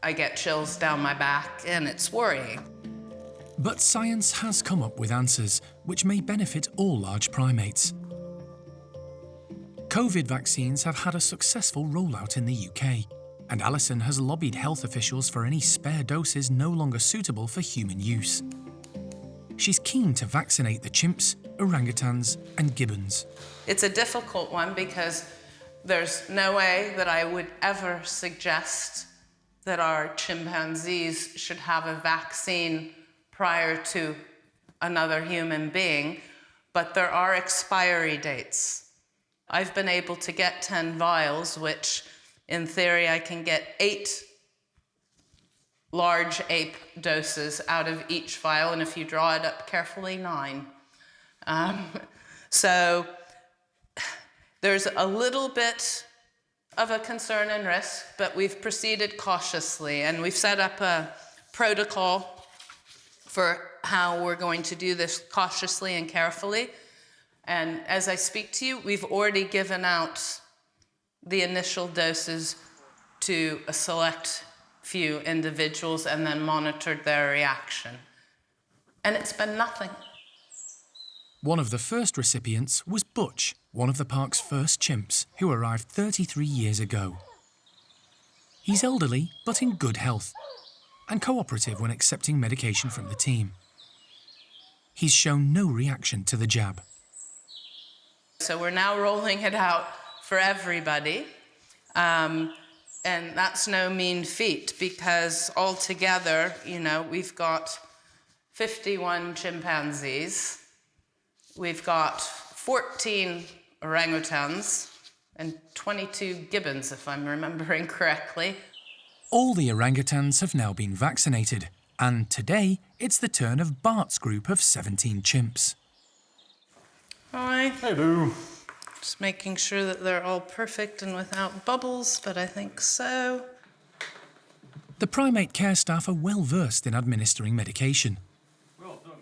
I get chills down my back and it's worrying. But science has come up with answers which may benefit all large primates. COVID vaccines have had a successful rollout in the UK. and Alison has lobbied health officials for any spare doses no longer suitable for human use. She's keen to vaccinate the chimps, orangutans, and gibbons. It's a difficult one because there's no way that I would ever suggest that our chimpanzees should have a vaccine prior to another human being, but there are expiry dates. I've been able to get 10 vials, which in theory I can get 8 large ape doses out of each vial, and if you draw it up carefully, 9. So there's a little bit of a concern and risk, but we've proceeded cautiously, and we've set up a protocol for how we're going to do this cautiously and carefully. And as I speak to you, we've already given out the initial doses to a select few individuals and then monitored their reaction. And it's been nothing. One of the first recipients was Butch, one of the park's first chimps, who arrived 33 years ago. He's elderly, but in good health, and cooperative when accepting medication from the team. He's shown no reaction to the jab. So we're now rolling it out for everybody. And that's no mean feat, because altogether, we've got 51 chimpanzees. We've got 14 orangutans and 22 gibbons, if I'm remembering correctly. All the orangutans have now been vaccinated, and today it's the turn of Bart's group of 17 chimps. Hi. Hello. Just making sure that they're all perfect and without bubbles, but I think so. The primate care staff are well versed in administering medication.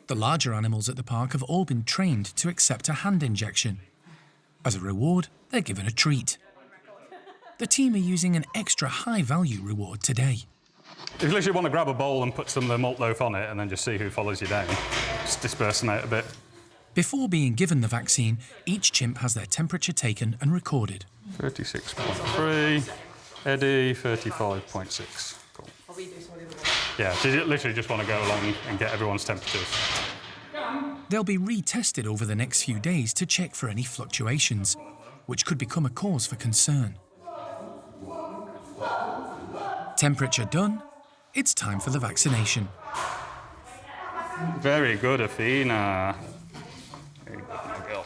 The larger animals at the park have all been trained to accept a hand injection. As a reward, they're given a treat. The team are using an extra high-value reward today. If you literally want to grab a bowl and put some of the malt loaf on it and then just see who follows you down, just disperse them out a bit. Before being given the vaccine, each chimp has their temperature taken and recorded. 36.3, Eddie, 35.6. Cool. Yeah, so you literally just want to go along and get everyone's temperatures. They'll be retested over the next few days to check for any fluctuations, which could become a cause for concern. Temperature done, it's time for the vaccination. Very good, Athena. Very good, my girl.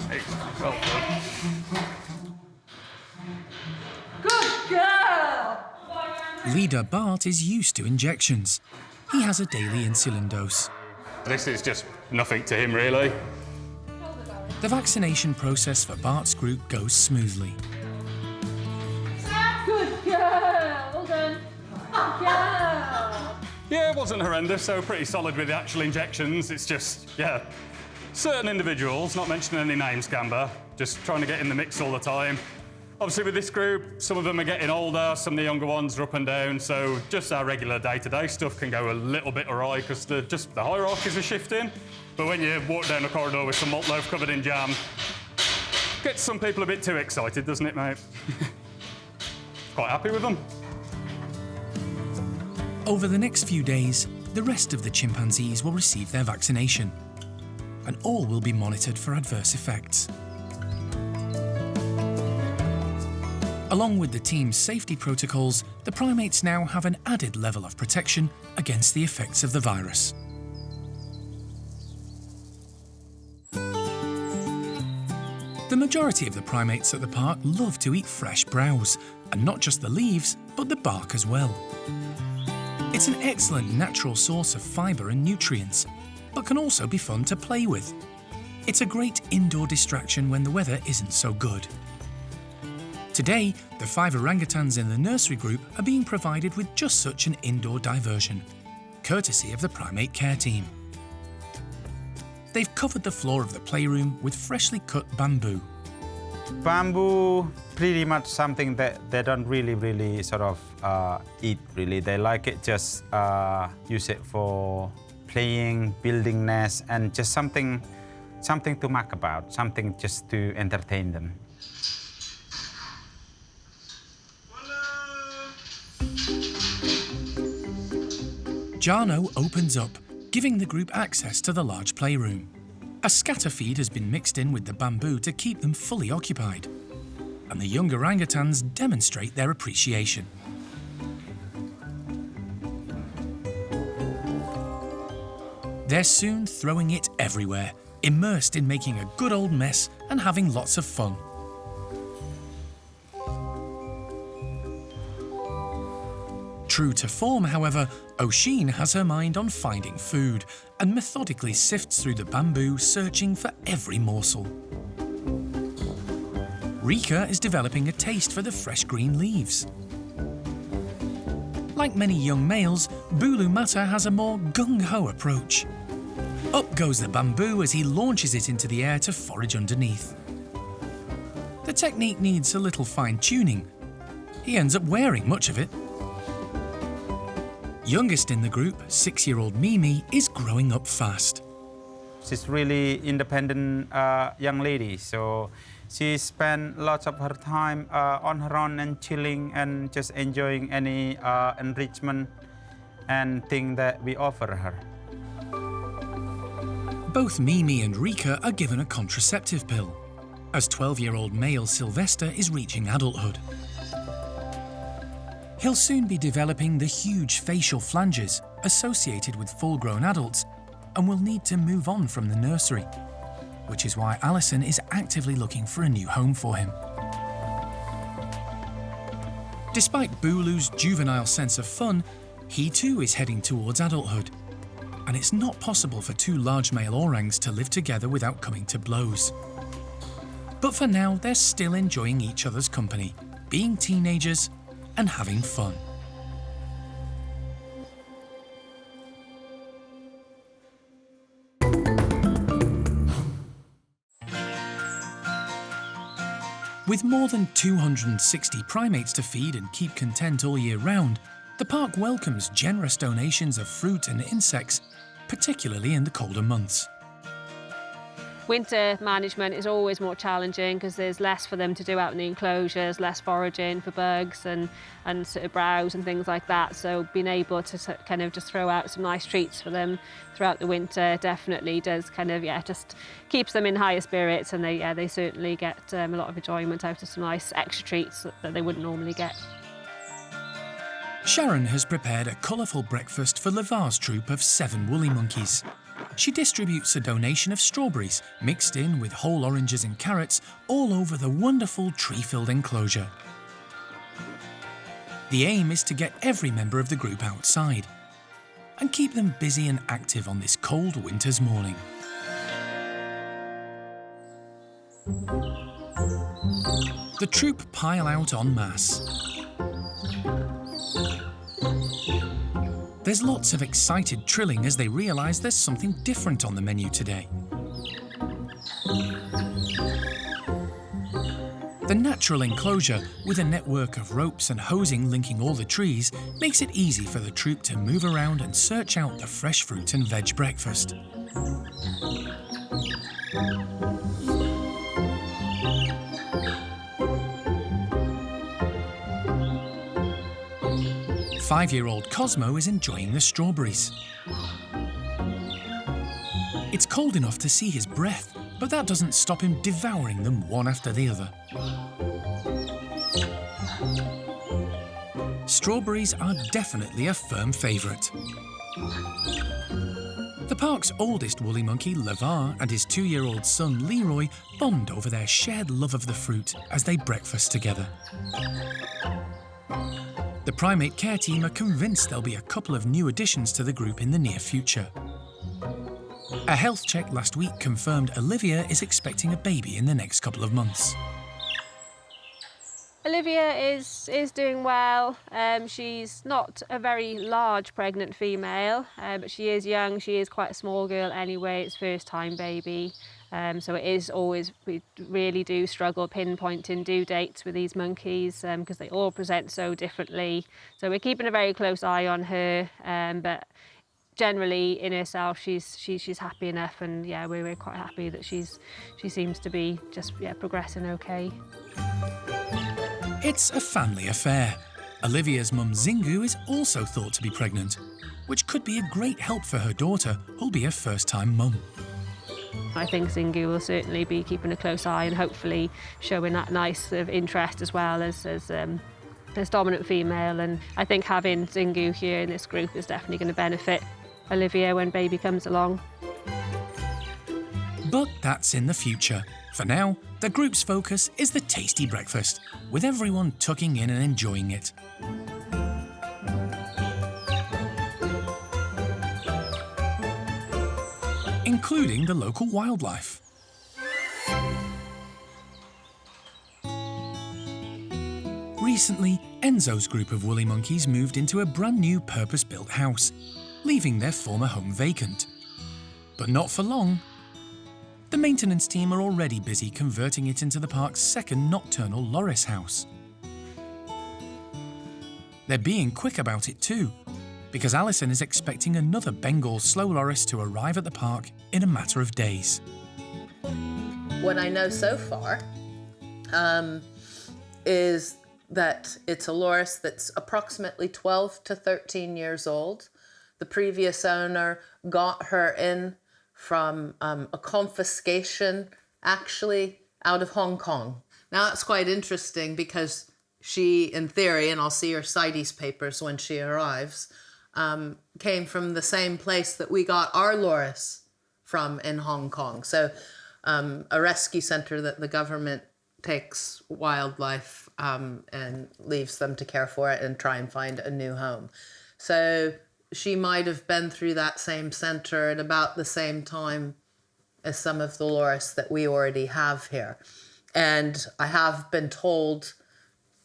Hey, well done. Good girl! Leader Bart is used to injections. He has a daily insulin dose. This is just nothing to him, really. The vaccination process for Bart's group goes smoothly. Good girl! Well done. Good girl! Yeah, it wasn't horrendous, so pretty solid with the actual injections. It's just, yeah, certain individuals, not mentioning any names, Gamba, just trying to get in the mix all the time. Obviously, with this group, some of them are getting older, some of the younger ones are up and down, so just our regular day-to-day stuff can go a little bit awry because the hierarchies are shifting. But when you walk down a corridor with some malt loaf covered in jam, gets some people a bit too excited, doesn't it, mate? Quite happy with them. Over the next few days, the rest of the chimpanzees will receive their vaccination, and all will be monitored for adverse effects. Along with the team's safety protocols, the primates now have an added level of protection against the effects of the virus. The majority of the primates at the park love to eat fresh browse, and not just the leaves, but the bark as well. It's an excellent natural source of fibre and nutrients, but can also be fun to play with. It's a great indoor distraction when the weather isn't so good. Today, the 5 orangutans in the nursery group are being provided with just such an indoor diversion, courtesy of the primate care team. They've covered the floor of the playroom with freshly cut bamboo. Bamboo, pretty much something that they don't really sort of eat, really. They like it, just use it for playing, building nests, and just something to muck about, something just to entertain them. Jarno opens up, giving the group access to the large playroom. A scatter feed has been mixed in with the bamboo to keep them fully occupied, and the young orangutans demonstrate their appreciation. They're soon throwing it everywhere, immersed in making a good old mess and having lots of fun. True to form, however, Oisin has her mind on finding food and methodically sifts through the bamboo, searching for every morsel. Rika is developing a taste for the fresh green leaves. Like many young males, Bulu Mata has a more gung-ho approach. Up goes the bamboo as he launches it into the air to forage underneath. The technique needs a little fine-tuning. He ends up wearing much of it. Youngest in the group, 6-year-old Mimi, is growing up fast. She's really independent young lady, so she spent lots of her time on her own and chilling and just enjoying any enrichment and thing that we offer her. Both Mimi and Rika are given a contraceptive pill, as 12-year-old male Sylvester is reaching adulthood. He'll soon be developing the huge facial flanges associated with full-grown adults and will need to move on from the nursery, which is why Alison is actively looking for a new home for him. Despite Bulu's juvenile sense of fun, he too is heading towards adulthood, and it's not possible for two large male orangs to live together without coming to blows. But for now, they're still enjoying each other's company, being teenagers and having fun. With more than 260 primates to feed and keep content all year round, the park welcomes generous donations of fruit and insects, particularly in the colder months. Winter management is always more challenging because there's less for them to do out in the enclosures, less foraging for bugs and sort of browse and things like that. So being able to kind of just throw out some nice treats for them throughout the winter definitely does kind of, just keeps them in higher spirits, and they certainly get a lot of enjoyment out of some nice extra treats that they wouldn't normally get. Sharon has prepared a colourful breakfast for Levar's troop of 7 woolly monkeys. She distributes a donation of strawberries mixed in with whole oranges and carrots all over the wonderful tree-filled enclosure. The aim is to get every member of the group outside and keep them busy and active on this cold winter's morning. The troop pile out en masse. There's lots of excited trilling as they realise there's something different on the menu today. The natural enclosure, with a network of ropes and hosing linking all the trees, makes it easy for the troop to move around and search out the fresh fruit and veg breakfast. Five-year-old Cosmo is enjoying the strawberries. It's cold enough to see his breath, but that doesn't stop him devouring them one after the other. Strawberries are definitely a firm favourite. The park's oldest woolly monkey, Levar, and his 2-year-old son, Leroy, bond over their shared love of the fruit as they breakfast together. The primate care team are convinced there'll be a couple of new additions to the group in the near future. A health check last week confirmed Olivia is expecting a baby in the next couple of months. Olivia is doing well. She's not a very large pregnant female, but she is young. She is quite a small girl anyway. It's first time baby. So it is always, we really do struggle pinpointing due dates with these monkeys because they all present so differently. So we're keeping a very close eye on her, but generally in herself she's happy enough, and we're quite happy that she seems to be just progressing okay. It's a family affair. Olivia's mum Zingu is also thought to be pregnant, which could be a great help for her daughter, who'll be a first-time mum. I think Zingu will certainly be keeping a close eye and hopefully showing that nice sort of interest as well as dominant female. And I think having Zingu here in this group is definitely going to benefit Olivia when baby comes along. But that's in the future. For now, the group's focus is the tasty breakfast, with everyone tucking in and enjoying it. Including the local wildlife. Recently, Enzo's group of woolly monkeys moved into a brand new purpose-built house, leaving their former home vacant. But not for long. The maintenance team are already busy converting it into the park's second nocturnal loris house. They're being quick about it too, because Alison is expecting another Bengal slow loris to arrive at the park in a matter of days. What I know so far is that it's a loris that's approximately 12 to 13 years old. The previous owner got her in from a confiscation, actually, out of Hong Kong. Now, that's quite interesting because she, in theory, and I'll see her CITES papers when she arrives, came from the same place that we got our loris from in Hong Kong. So a rescue center that the government takes wildlife and leaves them to care for it and try and find a new home. So she might have been through that same center at about the same time as some of the loris that we already have here. And I have been told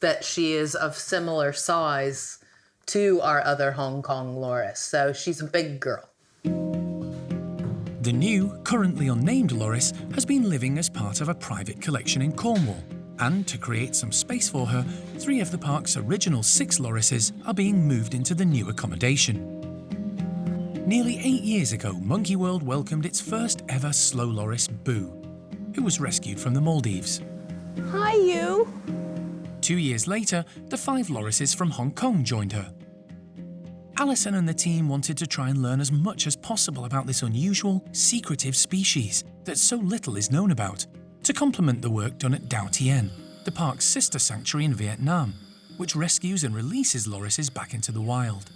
that she is of similar size to our other Hong Kong loris, so she's a big girl. The new, currently unnamed loris has been living as part of a private collection in Cornwall, and to create some space for her, 3 of the park's original 6 lorises are being moved into the new accommodation. Nearly 8 years ago, Monkey World welcomed its first ever slow loris, Boo, who was rescued from the Maldives. Hi, you! 2 years later, the 5 lorises from Hong Kong joined her. Alison and the team wanted to try and learn as much as possible about this unusual, secretive species that so little is known about, to complement the work done at Dao Tien, the park's sister sanctuary in Vietnam, which rescues and releases lorises back into the wild.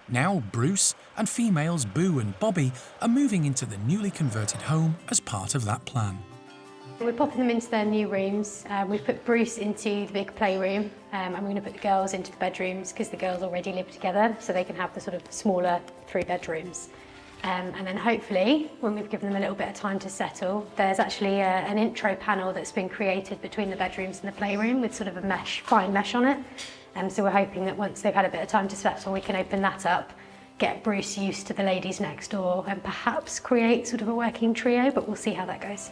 Now Bruce and females Boo and Bobby are moving into the newly converted home as part of that plan. We're popping them into their new rooms. We've put Bruce into the big playroom and we're going to put the girls into the bedrooms because the girls already live together, so they can have the sort of smaller 3 bedrooms. And then hopefully, when we've given them a little bit of time to settle, there's actually an intro panel that's been created between the bedrooms and the playroom with sort of a fine mesh on it. So we're hoping that once they've had a bit of time to settle, we can open that up, get Bruce used to the ladies next door and perhaps create sort of a working trio, but we'll see how that goes.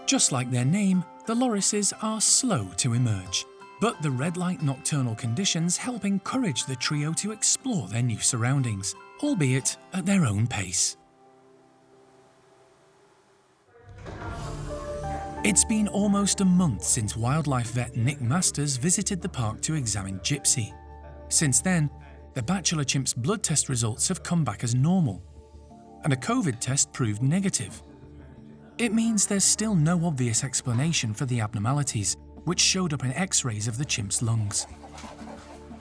Just like their name, the lorises are slow to emerge. But the red light nocturnal conditions help encourage the trio to explore their new surroundings, albeit at their own pace. It's been almost a month since wildlife vet Nick Masters visited the park to examine Gypsy. Since then, the bachelor chimp's blood test results have come back as normal, and a COVID test proved negative. It means there's still no obvious explanation for the abnormalities, which showed up in X-rays of the chimp's lungs.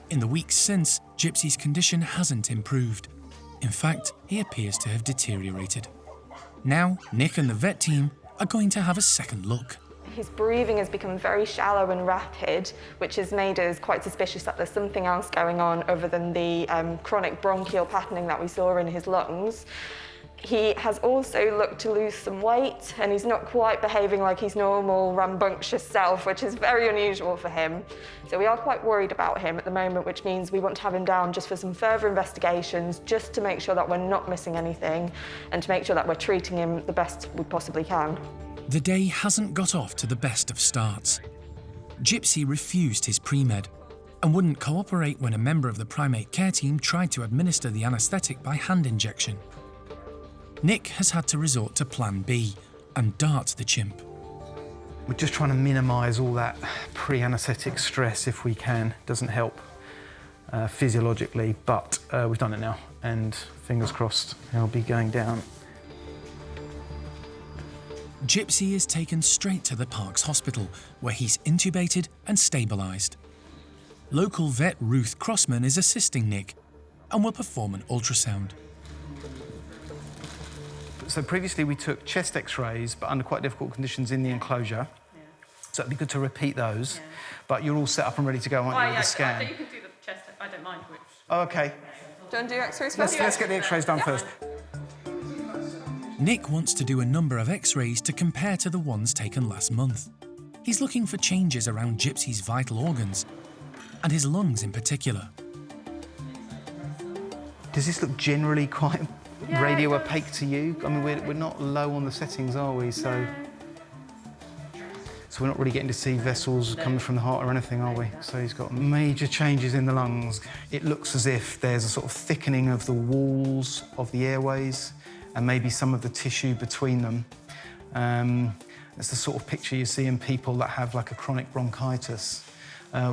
In the weeks since, Gypsy's condition hasn't improved. In fact, he appears to have deteriorated. Now, Nick and the vet team are going to have a second look. His breathing has become very shallow and rapid, which has made us quite suspicious that there's something else going on other than the chronic bronchial patterning that we saw in his lungs. He has also looked to lose some weight, and he's not quite behaving like his normal rambunctious self, which is very unusual for him. So we are quite worried about him at the moment, which means we want to have him down just for some further investigations, just to make sure that we're not missing anything and to make sure that we're treating him the best we possibly can. The day hasn't got off to the best of starts. Gypsy refused his pre-med and wouldn't cooperate when a member of the primate care team tried to administer the anaesthetic by hand injection. Nick has had to resort to Plan B and dart the chimp. We're just trying to minimise all that pre-anaesthetic stress if we can. Doesn't help physiologically, but we've done it now, and fingers crossed he'll be going down. Gypsy is taken straight to the park's hospital, where he's intubated and stabilised. Local vet Ruth Crossman is assisting Nick and will perform an ultrasound. So previously we took chest x-rays, but under quite difficult conditions in the enclosure. So it'd be good to repeat those. But you're all set up and ready to go, aren't you, with the scan? You can do the chest, I don't mind which. Oh, OK. Do you want to do x-rays first? Let's get the x-rays done first. Nick wants to do a number of x-rays to compare to the ones taken last month. He's looking for changes around Gypsy's vital organs, and his lungs in particular. Does this look generally quite radio opaque to you? I mean, we're not low on the settings, are we? So we're not really getting to see vessels coming from the heart or anything, are we? So he's got major changes in the lungs. It looks as if there's a sort of thickening of the walls of the airways and maybe some of the tissue between them. It's the sort of picture you see in people that have like a chronic bronchitis.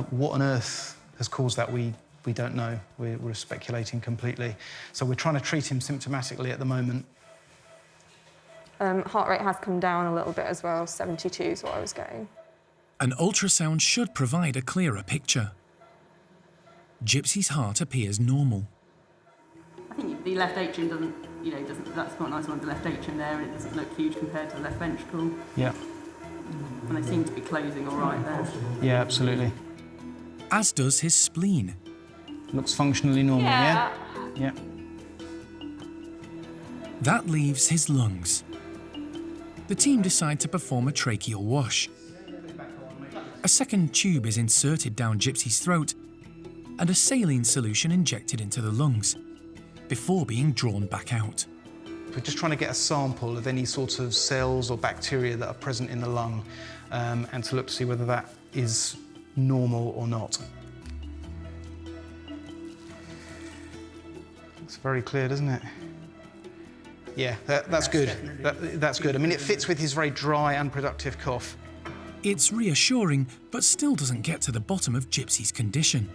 What on earth has caused that? We don't know. We're speculating completely. So we're trying to treat him symptomatically at the moment. Heart rate has come down a little bit as well. 72 is what I was getting. An ultrasound should provide a clearer picture. Gypsy's heart appears normal. I think the left atrium that's quite nice one, the left atrium there, and it doesn't look huge compared to the left ventricle. Yeah. And they seem to be closing all right there. Yeah, absolutely. As does his spleen. Looks functionally normal, yeah? Yeah. That leaves his lungs. The team decide to perform a tracheal wash. A second tube is inserted down Gypsy's throat and a saline solution injected into the lungs before being drawn back out. We're just trying to get a sample of any sort of cells or bacteria that are present in the lung and to look to see whether that is normal or not. Looks very clear, doesn't it? Yeah, that's good. That's good. I mean, it fits with his very dry, unproductive cough. It's reassuring, but still doesn't get to the bottom of Gypsy's condition.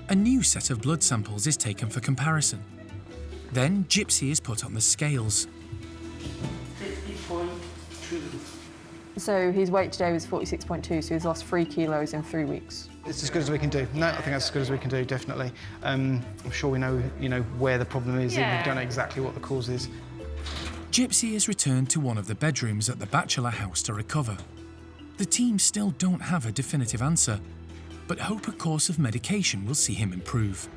A new set of blood samples is taken for comparison. Then Gypsy is put on the scales. 50.2. So his weight today was 46.2, so he's lost 3 kilos in 3 weeks. It's as good as we can do. No, I think that's as good as we can do, definitely. I'm sure we know, where the problem is. Yeah. We don't know exactly what the cause is. Gypsy is returned to one of the bedrooms at the bachelor house to recover. The team still don't have a definitive answer, but hope a course of medication will see him improve.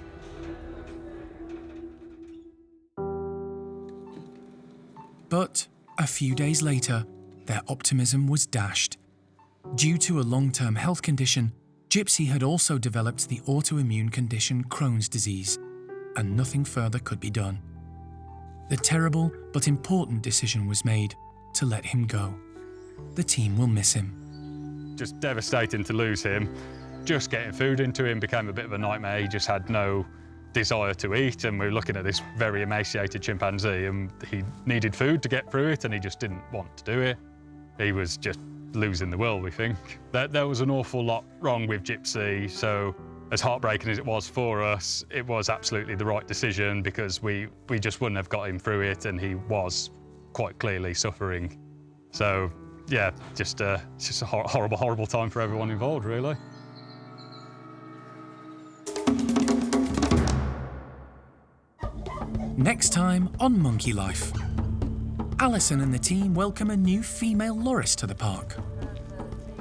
But a few days later, their optimism was dashed. Due to a long-term health condition, Gypsy had also developed the autoimmune condition Crohn's disease, and nothing further could be done. The terrible but important decision was made to let him go. The team will miss him. Just devastating to lose him. Just getting food into him became a bit of a nightmare. He just had no desire to eat, and we were looking at this very emaciated chimpanzee, and he needed food to get through it, and he just didn't want to do it. He was just losing the will, we think. There was an awful lot wrong with Gypsy, so as heartbreaking as it was for us, it was absolutely the right decision because we just wouldn't have got him through it, and he was quite clearly suffering. So, yeah, it's just a horrible, horrible time for everyone involved, really. Next time on Monkey Life, Alison and the team welcome a new female loris to the park.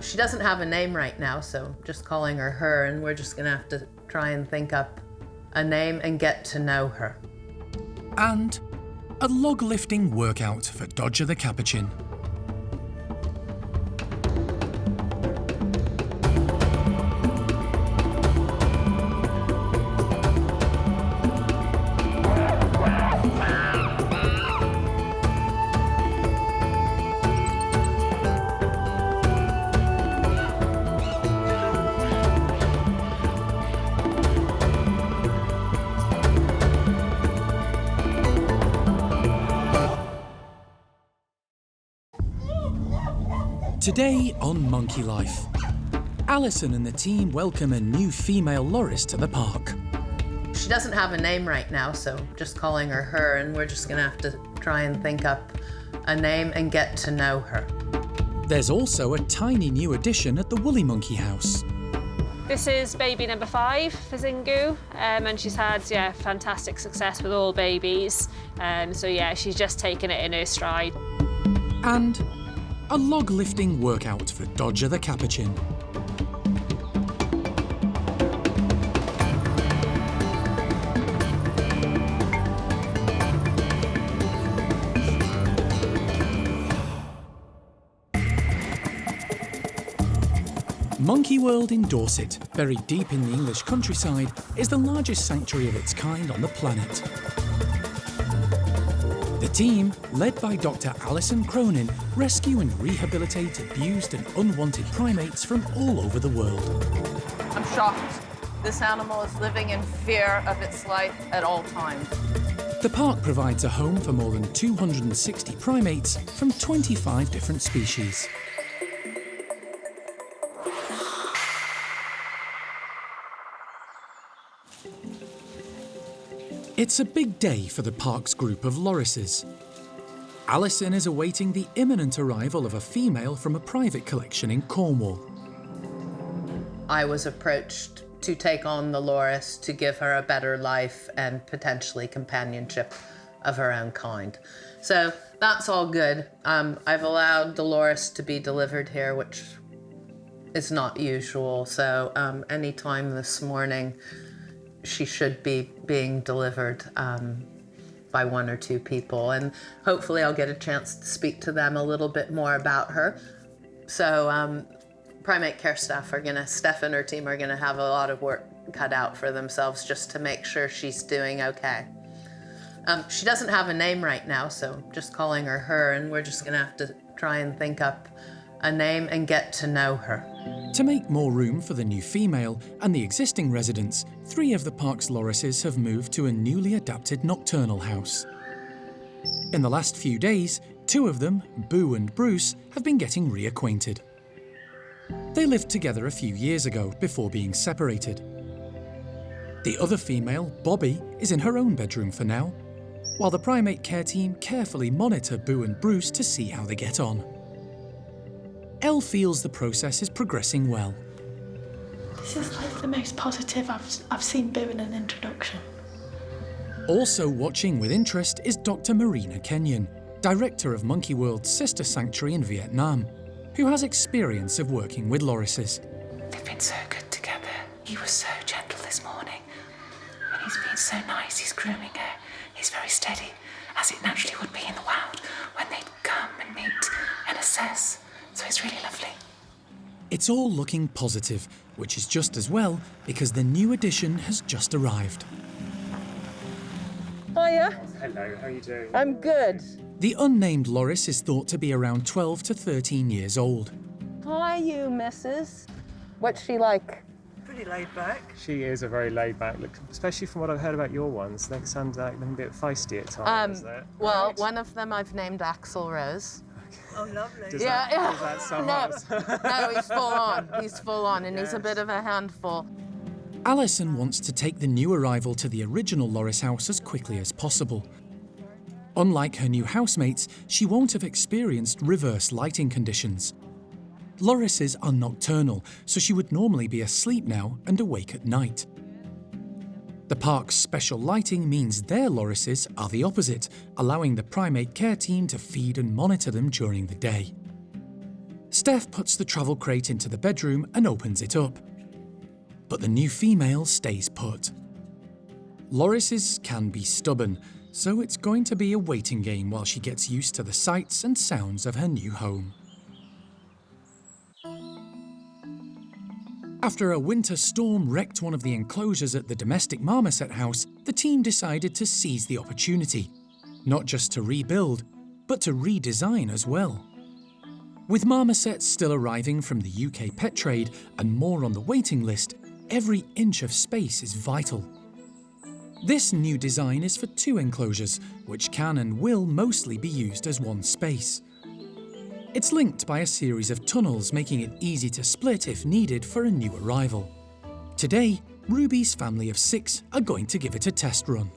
She doesn't have a name right now, so I'm just calling her, and we're just gonna have to try and think up a name and get to know her. And a log lifting workout for Dodger the Capuchin. Today on Monkey Life, Alison and the team welcome a new female loris to the park. She doesn't have a name right now, so just calling her her, and we're just gonna have to try and think up a name and get to know her. There's also a tiny new addition at the Woolly Monkey house. This is baby number 5 for Zingu, and she's had fantastic success with all babies. So yeah, she's just taken it in her stride. And a log lifting workout for Dodger the Capuchin. Monkey World in Dorset, buried deep in the English countryside, is the largest sanctuary of its kind on the planet. The team, led by Dr. Alison Cronin, rescue and rehabilitate abused and unwanted primates from all over the world. I'm shocked. This animal is living in fear of its life at all times. The park provides a home for more than 260 primates from 25 different species. It's a big day for the park's group of lorises. Alison is awaiting the imminent arrival of a female from a private collection in Cornwall. I was approached to take on the loris to give her a better life and potentially companionship of her own kind. So that's all good. I've allowed the loris to be delivered here, which is not usual. So anytime this morning, she should be being delivered by 1 or 2 people. And hopefully I'll get a chance to speak to them a little bit more about her. So primate care staff Steph and her team are gonna have a lot of work cut out for themselves just to make sure she's doing okay. She doesn't have a name right now, so just calling her her, and we're just gonna have to try and think up a name and get to know her. To make more room for the new female and the existing residents, 3 of the park's lorises have moved to a newly adapted nocturnal house. In the last few days, 2 of them, Boo and Bruce, have been getting reacquainted. They lived together a few years ago before being separated. The other female, Bobby, is in her own bedroom for now, while the primate care team carefully monitor Boo and Bruce to see how they get on. Elle feels the process is progressing well. This is like the most positive I've seen Boo in an introduction. Also watching with interest is Dr. Marina Kenyon, director of Monkey World's sister sanctuary in Vietnam, who has experience of working with lorises. They've been so good together. He was so gentle this morning, and he's been so nice. He's grooming her. He's very steady, as it naturally would be in the wild when they'd come and meet and assess. So it's really lovely. It's all looking positive, which is just as well because the new addition has just arrived. Hiya. Hello, how are you doing? I'm good. The unnamed loris is thought to be around 12 to 13 years old. Hi, you, missus. What's she like? Pretty laid back. She is a very laid back look, especially from what I've heard about your ones. They sound like them a bit feisty at times. Well, right? one of them I've named Axl Rose. Oh, lovely. Does Yeah, that sum us? No, he's full on. He's full on, and he's a bit of a handful. Alison wants to take the new arrival to the original loris house as quickly as possible. Unlike her new housemates, she won't have experienced reverse lighting conditions. Lorises are nocturnal, so she would normally be asleep now and awake at night. The park's special lighting means their lorises are the opposite, allowing the primate care team to feed and monitor them during the day. Steph puts the travel crate into the bedroom and opens it up. But the new female stays put. Lorises can be stubborn, so it's going to be a waiting game while she gets used to the sights and sounds of her new home. After a winter storm wrecked one of the enclosures at the domestic marmoset house, the team decided to seize the opportunity, not just to rebuild, but to redesign as well. With marmosets still arriving from the UK pet trade and more on the waiting list, every inch of space is vital. This new design is for 2 enclosures, which can and will mostly be used as one space. It's linked by a series of tunnels, making it easy to split if needed for a new arrival. Today, Ruby's family of 6 are going to give it a test run.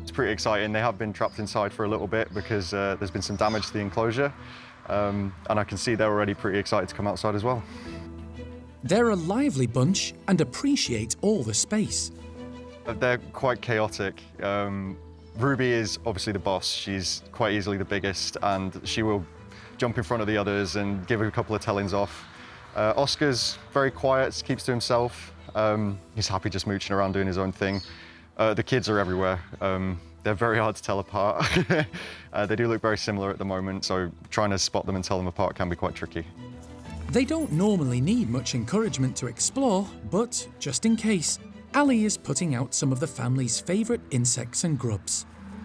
It's pretty exciting. They have been trapped inside for a little bit because there's been some damage to the enclosure, and I can see they're already pretty excited to come outside as well. They're a lively bunch and appreciate all the space. They're quite chaotic. Ruby is obviously the boss. She's quite easily the biggest, and she will jump in front of the others and give a couple of tellings off. Oscar's very quiet, keeps to himself. He's happy just mooching around doing his own thing. The kids are everywhere. They're very hard to tell apart. They do look very similar at the moment, so trying to spot them and tell them apart can be quite tricky. They don't normally need much encouragement to explore, but just in case, Ali is putting out some of the family's favourite insects and grubs.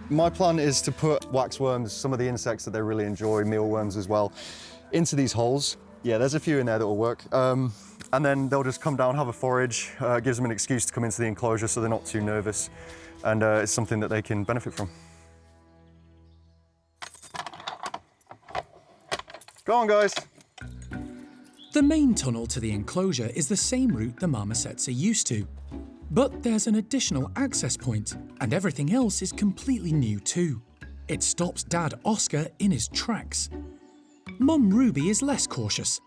My plan is to put waxworms, some of the insects that they really enjoy, mealworms as well, into these holes. Yeah, there's a few in there that will work. And then they'll just come down, have a forage, gives them an excuse to come into the enclosure so they're not too nervous. And it's something that they can benefit from. Go on, guys. The main tunnel to the enclosure is the same route the marmosets are used to. But there's an additional access point, and everything else is completely new too. It stops Dad Oscar in his tracks. Mum Ruby is less cautious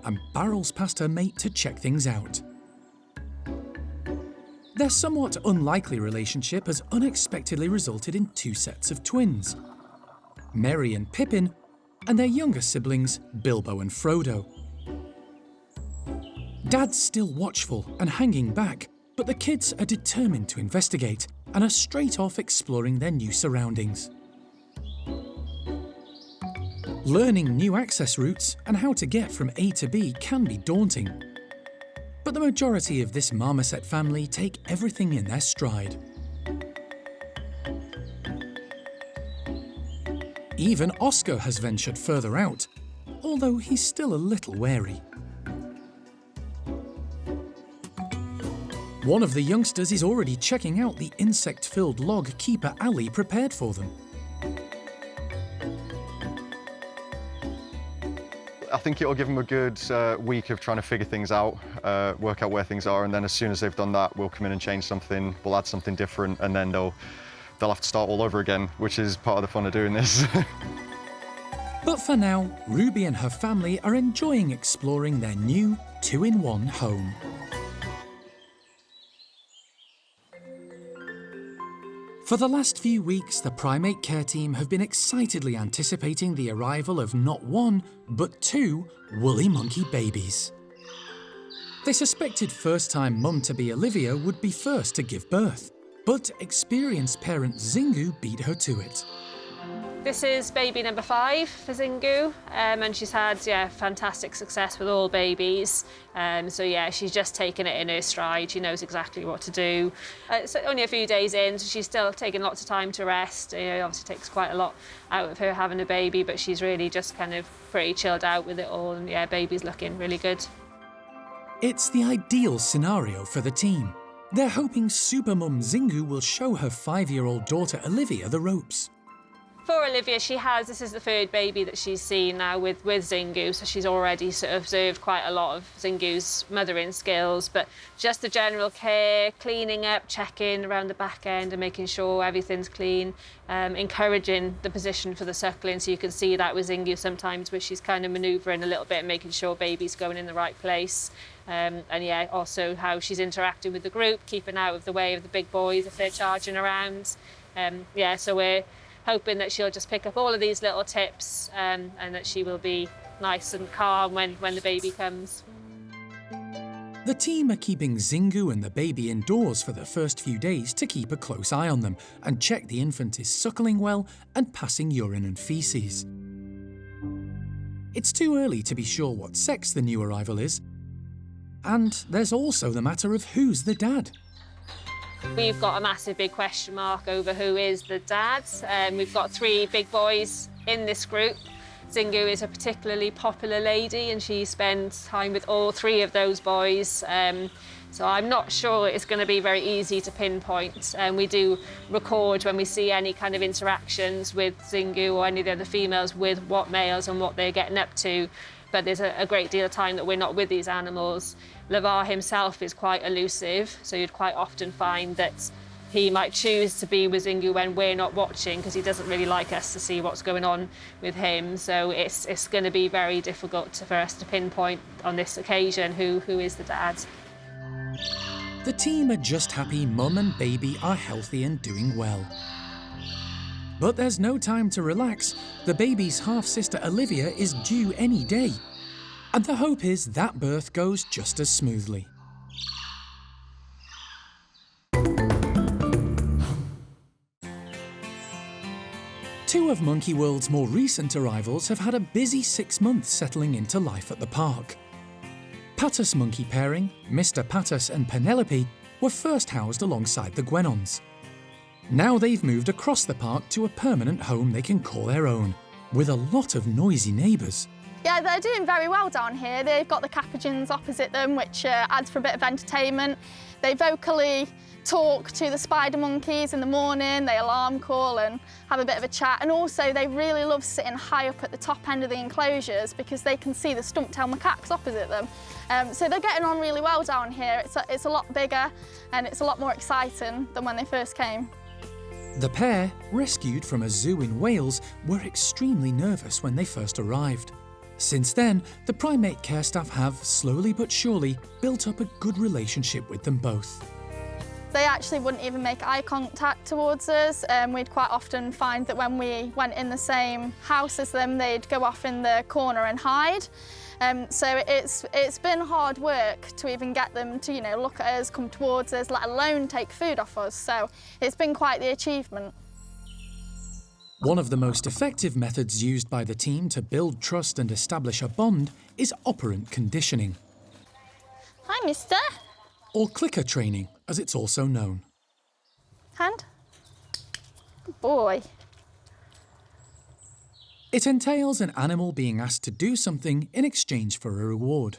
and barrels past her mate to check things out. Their somewhat unlikely relationship has unexpectedly resulted in 2 sets of twins, Merry and Pippin, and their younger siblings, Bilbo and Frodo. Dad's still watchful and hanging back, but the kids are determined to investigate and are straight off exploring their new surroundings. Learning new access routes and how to get from A to B can be daunting. But the majority of this marmoset family take everything in their stride. Even Oscar has ventured further out, although he's still a little wary. One of the youngsters is already checking out the insect-filled log Keeper Ali prepared for them. I think it'll give them a good week of trying to figure things out, work out where things are, and then as soon as they've done that, we'll come in and change something, we'll add something different, and then they'll have to start all over again, which is part of the fun of doing this. But for now, Ruby and her family are enjoying exploring their new 2-in-1 home. For the last few weeks, the primate care team have been excitedly anticipating the arrival of not 1, but 2 woolly monkey babies. They suspected first-time mum-to-be Olivia would be first to give birth, but experienced parent Zingu beat her to it. This is baby number 5 for Zingu, and she's had fantastic success with all babies. She's just taken it in her stride. She knows exactly what to do. It's only a few days in, so she's still taking lots of time to rest. It obviously takes quite a lot out of her having a baby, but she's really just kind of pretty chilled out with it all, and baby's looking really good. It's the ideal scenario for the team. They're hoping supermum Zingu will show her 5-year-old daughter Olivia the ropes. For Olivia, this is the 3rd baby that she's seen now with Zingu, so she's already sort of observed quite a lot of Zingu's mothering skills, but just the general care, cleaning up, checking around the back end and making sure everything's clean, encouraging the position for the suckling, so you can see that with Zingu sometimes where she's kind of manoeuvring a little bit and making sure baby's going in the right place. Also how she's interacting with the group, keeping out of the way of the big boys if they're charging around. So we're hoping that she'll just pick up all of these little tips and that she will be nice and calm when the baby comes. The team are keeping Zingu and the baby indoors for the first few days to keep a close eye on them and check the infant is suckling well and passing urine and feces. It's too early to be sure what sex the new arrival is. And there's also the matter of who's the dad. We've got a massive big question mark over who is the dad. We've got 3 big boys in this group. Zingu is a particularly popular lady and she spends time with all 3 of those boys. So I'm not sure it's going to be very easy to pinpoint. We do record when we see any kind of interactions with Zingu or any of the other females with what males and what they're getting up to. But there's a great deal of time that we're not with these animals. Levar himself is quite elusive, so you'd quite often find that he might choose to be with Zingu when we're not watching because he doesn't really like us to see what's going on with him. So it's going to be very difficult for us to pinpoint on this occasion who is the dad. The team are just happy mum and baby are healthy and doing well. But there's no time to relax. The baby's half-sister Olivia is due any day. And the hope is that birth goes just as smoothly. Two of Monkey World's more recent arrivals have had a busy 6 months settling into life at the park. Patus monkey pairing, Mr. Patus and Penelope, were first housed alongside the Guenons. Now they've moved across the park to a permanent home they can call their own, with a lot of noisy neighbours. Yeah, they're doing very well down here. They've got the capuchins opposite them, which adds for a bit of entertainment. They vocally talk to the spider monkeys in the morning, they alarm call and have a bit of a chat. And also they really love sitting high up at the top end of the enclosures because they can see the stump-tailed macaques opposite them. So they're getting on really well down here. It's a lot bigger and it's a lot more exciting than when they first came. The pair, rescued from a zoo in Wales, were extremely nervous when they first arrived. Since then, the primate care staff have, slowly but surely, built up a good relationship with them both. They actually wouldn't even make eye contact towards us. We'd quite often find that when we went in the same house as them, they'd go off in the corner and hide. So it's been hard work to even get them to, look at us, come towards us, let alone take food off us. So it's been quite the achievement. One of the most effective methods used by the team to build trust and establish a bond is operant conditioning. Hi, mister. Or clicker training, as it's also known. Hand. Good boy. It entails an animal being asked to do something in exchange for a reward.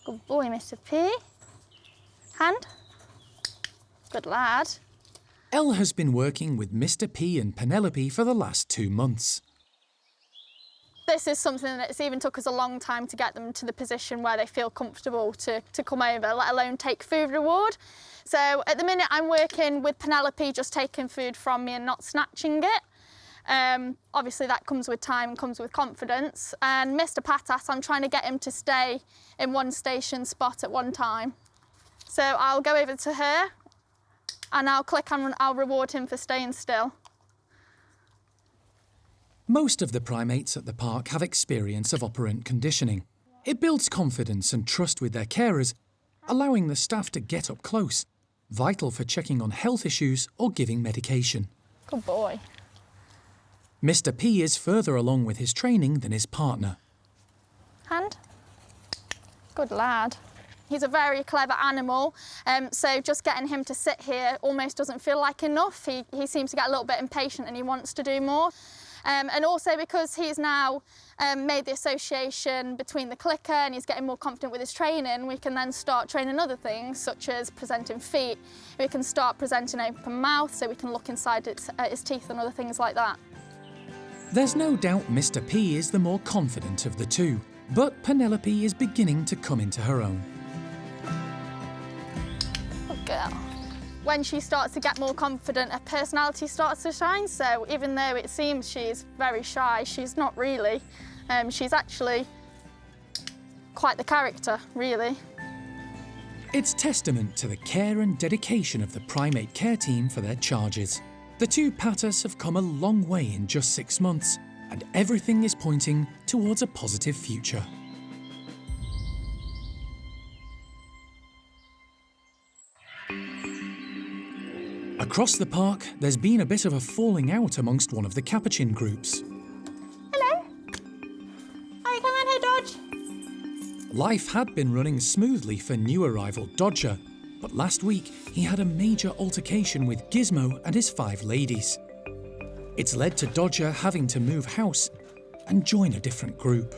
Good boy, Mr. P. Hand. Good lad. Elle has been working with Mr. P and Penelope for the last 2 months. This is something that's even took us a long time to get them to the position where they feel comfortable to come over, let alone take food reward. So at the minute I'm working with Penelope, just taking food from me and not snatching it. Obviously that comes with time and comes with confidence. And Mr. Patas, I'm trying to get him to stay in one station spot at one time. So I'll go over to her and I'll click and I'll reward him for staying still. Most of the primates at the park have experience of operant conditioning. It builds confidence and trust with their carers, allowing the staff to get up close, vital for checking on health issues or giving medication. Good boy. Mr. P is further along with his training than his partner. Hand. Good lad. He's a very clever animal, so just getting him to sit here almost doesn't feel like enough. He seems to get a little bit impatient and he wants to do more. And also because he's now made the association between the clicker and he's getting more confident with his training, we can then start training other things such as presenting feet. We can start presenting open mouth so we can look inside his teeth and other things like that. There's no doubt Mr. P is the more confident of the two, but Penelope is beginning to come into her own. Good girl. When she starts to get more confident, her personality starts to shine. So even though it seems she's very shy, she's not really. She's actually quite the character, really. It's testament to the care and dedication of the primate care team for their charges. The two Patas have come a long way in just 6 months, and everything is pointing towards a positive future. Across the park, there's been a bit of a falling out amongst one of the Capuchin groups. Hello. Are you coming here, Dodge? Life had been running smoothly for new arrival Dodger, but last week he had a major altercation with Gizmo and his 5 ladies. It's led to Dodger having to move house and join a different group.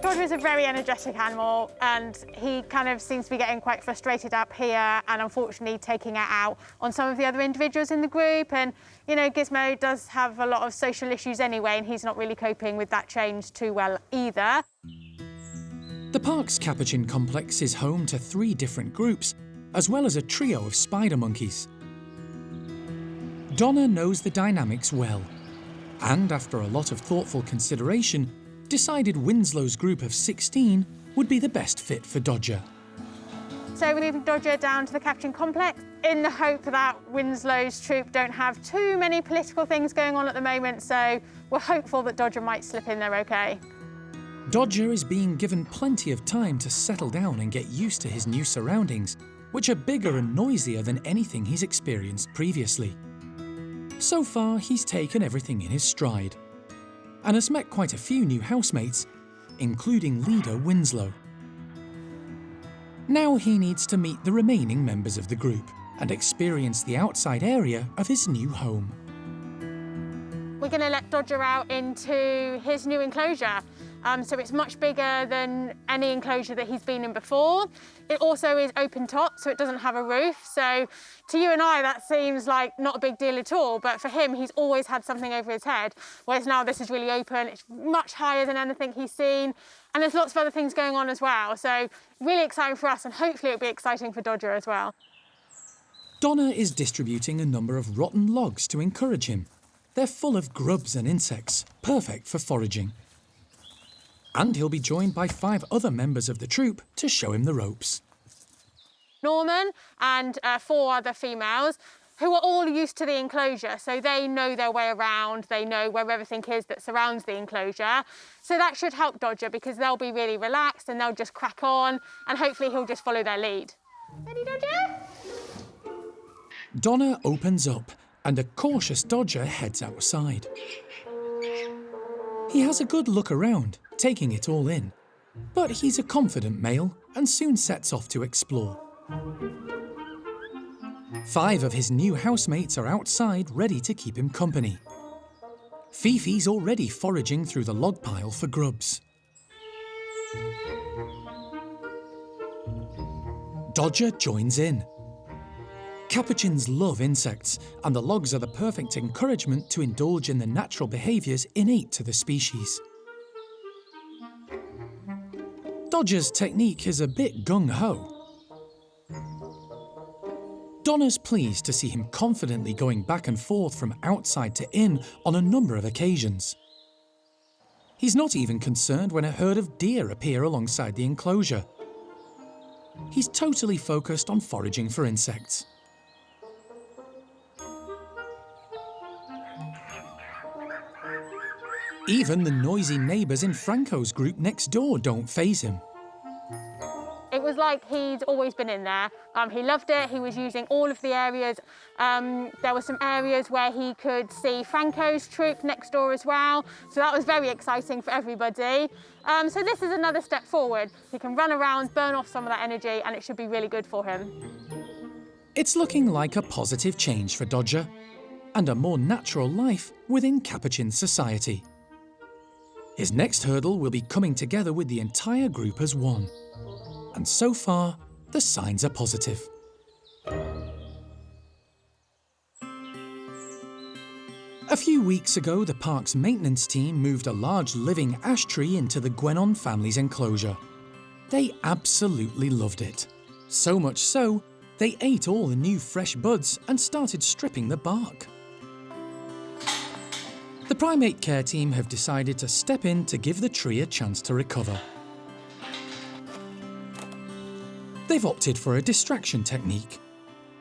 Dodger is a very energetic animal, and he kind of seems to be getting quite frustrated up here and unfortunately taking it out on some of the other individuals in the group. And, you know, Gizmo does have a lot of social issues anyway, and he's not really coping with that change too well either. The park's Capuchin complex is home to 3 different groups, as well as a trio of spider monkeys. Donna knows the dynamics well, and after a lot of thoughtful consideration, decided Winslow's group of 16 would be the best fit for Dodger. So we're moving Dodger down to the Capuchin complex in the hope that Winslow's troop don't have too many political things going on at the moment, so we're hopeful that Dodger might slip in there okay. Dodger is being given plenty of time to settle down and get used to his new surroundings, which are bigger and noisier than anything he's experienced previously. So far, he's taken everything in his stride and has met quite a few new housemates, including leader Winslow. Now he needs to meet the remaining members of the group and experience the outside area of his new home. We're going to let Dodger out into his new enclosure. So it's much bigger than any enclosure that he's been in before. It also is open top, so it doesn't have a roof. So to you and I, that seems like not a big deal at all. But for him, he's always had something over his head, whereas now this is really open. It's much higher than anything he's seen. And there's lots of other things going on as well. So really exciting for us, and hopefully it'll be exciting for Dodger as well. Donna is distributing a number of rotten logs to encourage him. They're full of grubs and insects, perfect for foraging. And he'll be joined by 5 other members of the troop to show him the ropes. Norman and 4 other females who are all used to the enclosure, so they know their way around, they know where everything is that surrounds the enclosure. So that should help Dodger because they'll be really relaxed and they'll just crack on, and hopefully he'll just follow their lead. Ready, Dodger? Donna opens up and a cautious Dodger heads outside. He has a good look around, taking it all in, but he's a confident male and soon sets off to explore. 5 of his new housemates are outside ready to keep him company. Fifi's already foraging through the log pile for grubs. Dodger joins in. Capuchins love insects, and the logs are the perfect encouragement to indulge in the natural behaviours innate to the species. Dodger's technique is a bit gung-ho. Donna's pleased to see him confidently going back and forth from outside to in on a number of occasions. He's not even concerned when a herd of deer appear alongside the enclosure. He's totally focused on foraging for insects. Even the noisy neighbours in Franco's group next door don't faze him. It was like he'd always been in there. He loved it. He was using all of the areas. There were some areas where he could see Franco's troop next door as well. So that was very exciting for everybody. So this is another step forward. He can run around, burn off some of that energy, and it should be really good for him. It's looking like a positive change for Dodger and a more natural life within Capuchin society. His next hurdle will be coming together with the entire group as one. And so far, the signs are positive. A few weeks ago, the park's maintenance team moved a large living ash tree into the Guenon family's enclosure. They absolutely loved it. So much so, they ate all the new fresh buds and started stripping the bark. The primate care team have decided to step in to give the tree a chance to recover. They've opted for a distraction technique,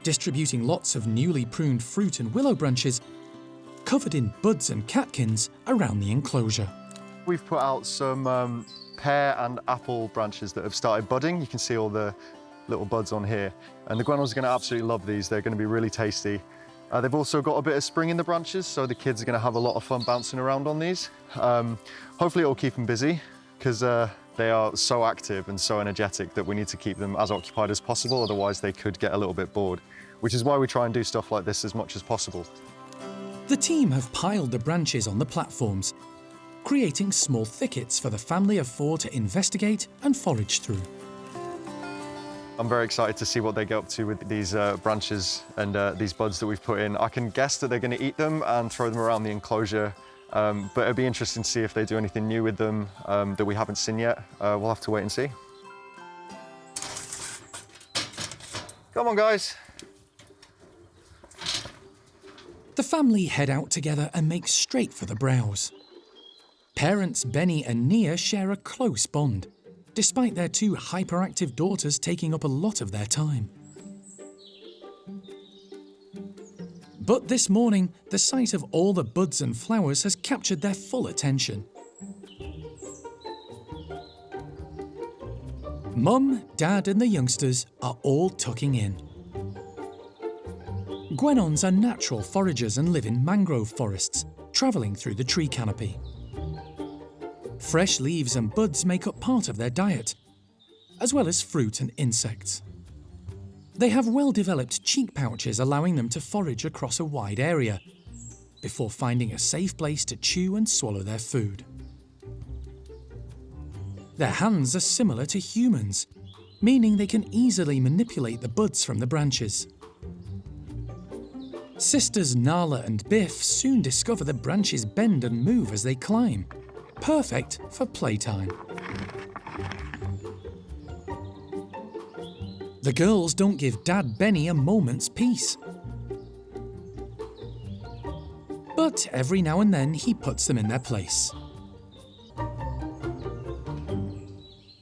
distributing lots of newly pruned fruit and willow branches covered in buds and catkins around the enclosure. We've put out some pear and apple branches that have started budding. You can see all the little buds on here. And the guenons are going to absolutely love these. They're going to be really tasty. They've also got a bit of spring in the branches, so the kids are going to have a lot of fun bouncing around on these. Hopefully it'll keep them busy, because they are so active and so energetic that we need to keep them as occupied as possible, otherwise they could get a little bit bored, which is why we try and do stuff like this as much as possible. The team have piled the branches on the platforms, creating small thickets for the family of 4 to investigate and forage through. I'm very excited to see what they get up to with these branches and these buds that we've put in. I can guess that they're going to eat them and throw them around the enclosure, but it'll be interesting to see if they do anything new with them that we haven't seen yet. We'll have to wait and see. Come on, guys. The family head out together and make straight for the browse. Parents Benny and Nia share a close bond, despite their 2 hyperactive daughters taking up a lot of their time. But this morning, the sight of all the buds and flowers has captured their full attention. Mum, Dad and the youngsters are all tucking in. Guenons are natural foragers and live in mangrove forests, travelling through the tree canopy. Fresh leaves and buds make up part of their diet, as well as fruit and insects. They have well-developed cheek pouches allowing them to forage across a wide area, before finding a safe place to chew and swallow their food. Their hands are similar to humans, meaning they can easily manipulate the buds from the branches. Sisters Nala and Biff soon discover the branches bend and move as they climb, perfect for playtime. The girls don't give Dad Benny a moment's peace. But every now and then he puts them in their place.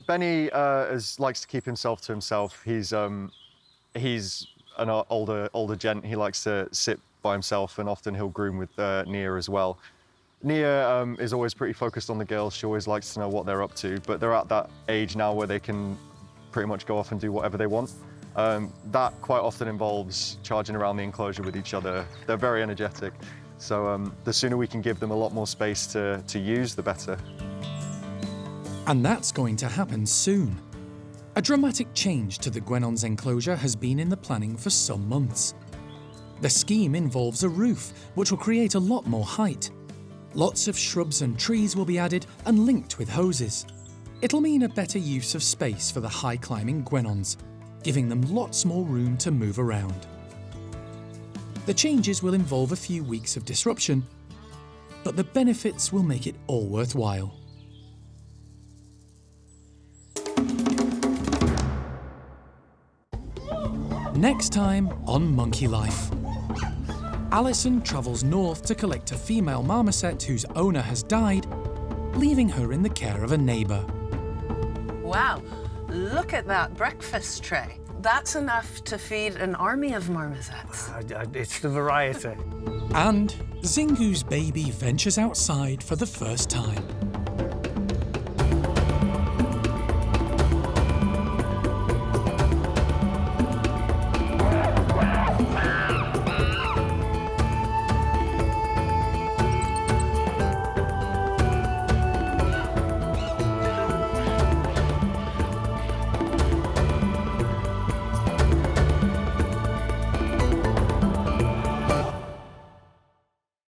Benny likes to keep himself to himself. He's an older gent. He likes to sit by himself, and often he'll groom with Nia as well. Nia is always pretty focused on the girls. She always likes to know what they're up to, but they're at that age now where they can pretty much go off and do whatever they want. That quite often involves charging around the enclosure with each other. They're very energetic, so the sooner we can give them a lot more space to use, the better. And that's going to happen soon. A dramatic change to the Guenons enclosure has been in the planning for some months. The scheme involves a roof, which will create a lot more height. Lots of shrubs and trees will be added and linked with hoses. It'll mean a better use of space for the high-climbing Guenons, giving them lots more room to move around. The changes will involve a few weeks of disruption, but the benefits will make it all worthwhile. Next time on Monkey Life. Alison travels north to collect a female marmoset whose owner has died, leaving her in the care of a neighbour. Wow, look at that breakfast tray. That's enough to feed an army of marmosets. It's the variety. And Zingu's baby ventures outside for the first time.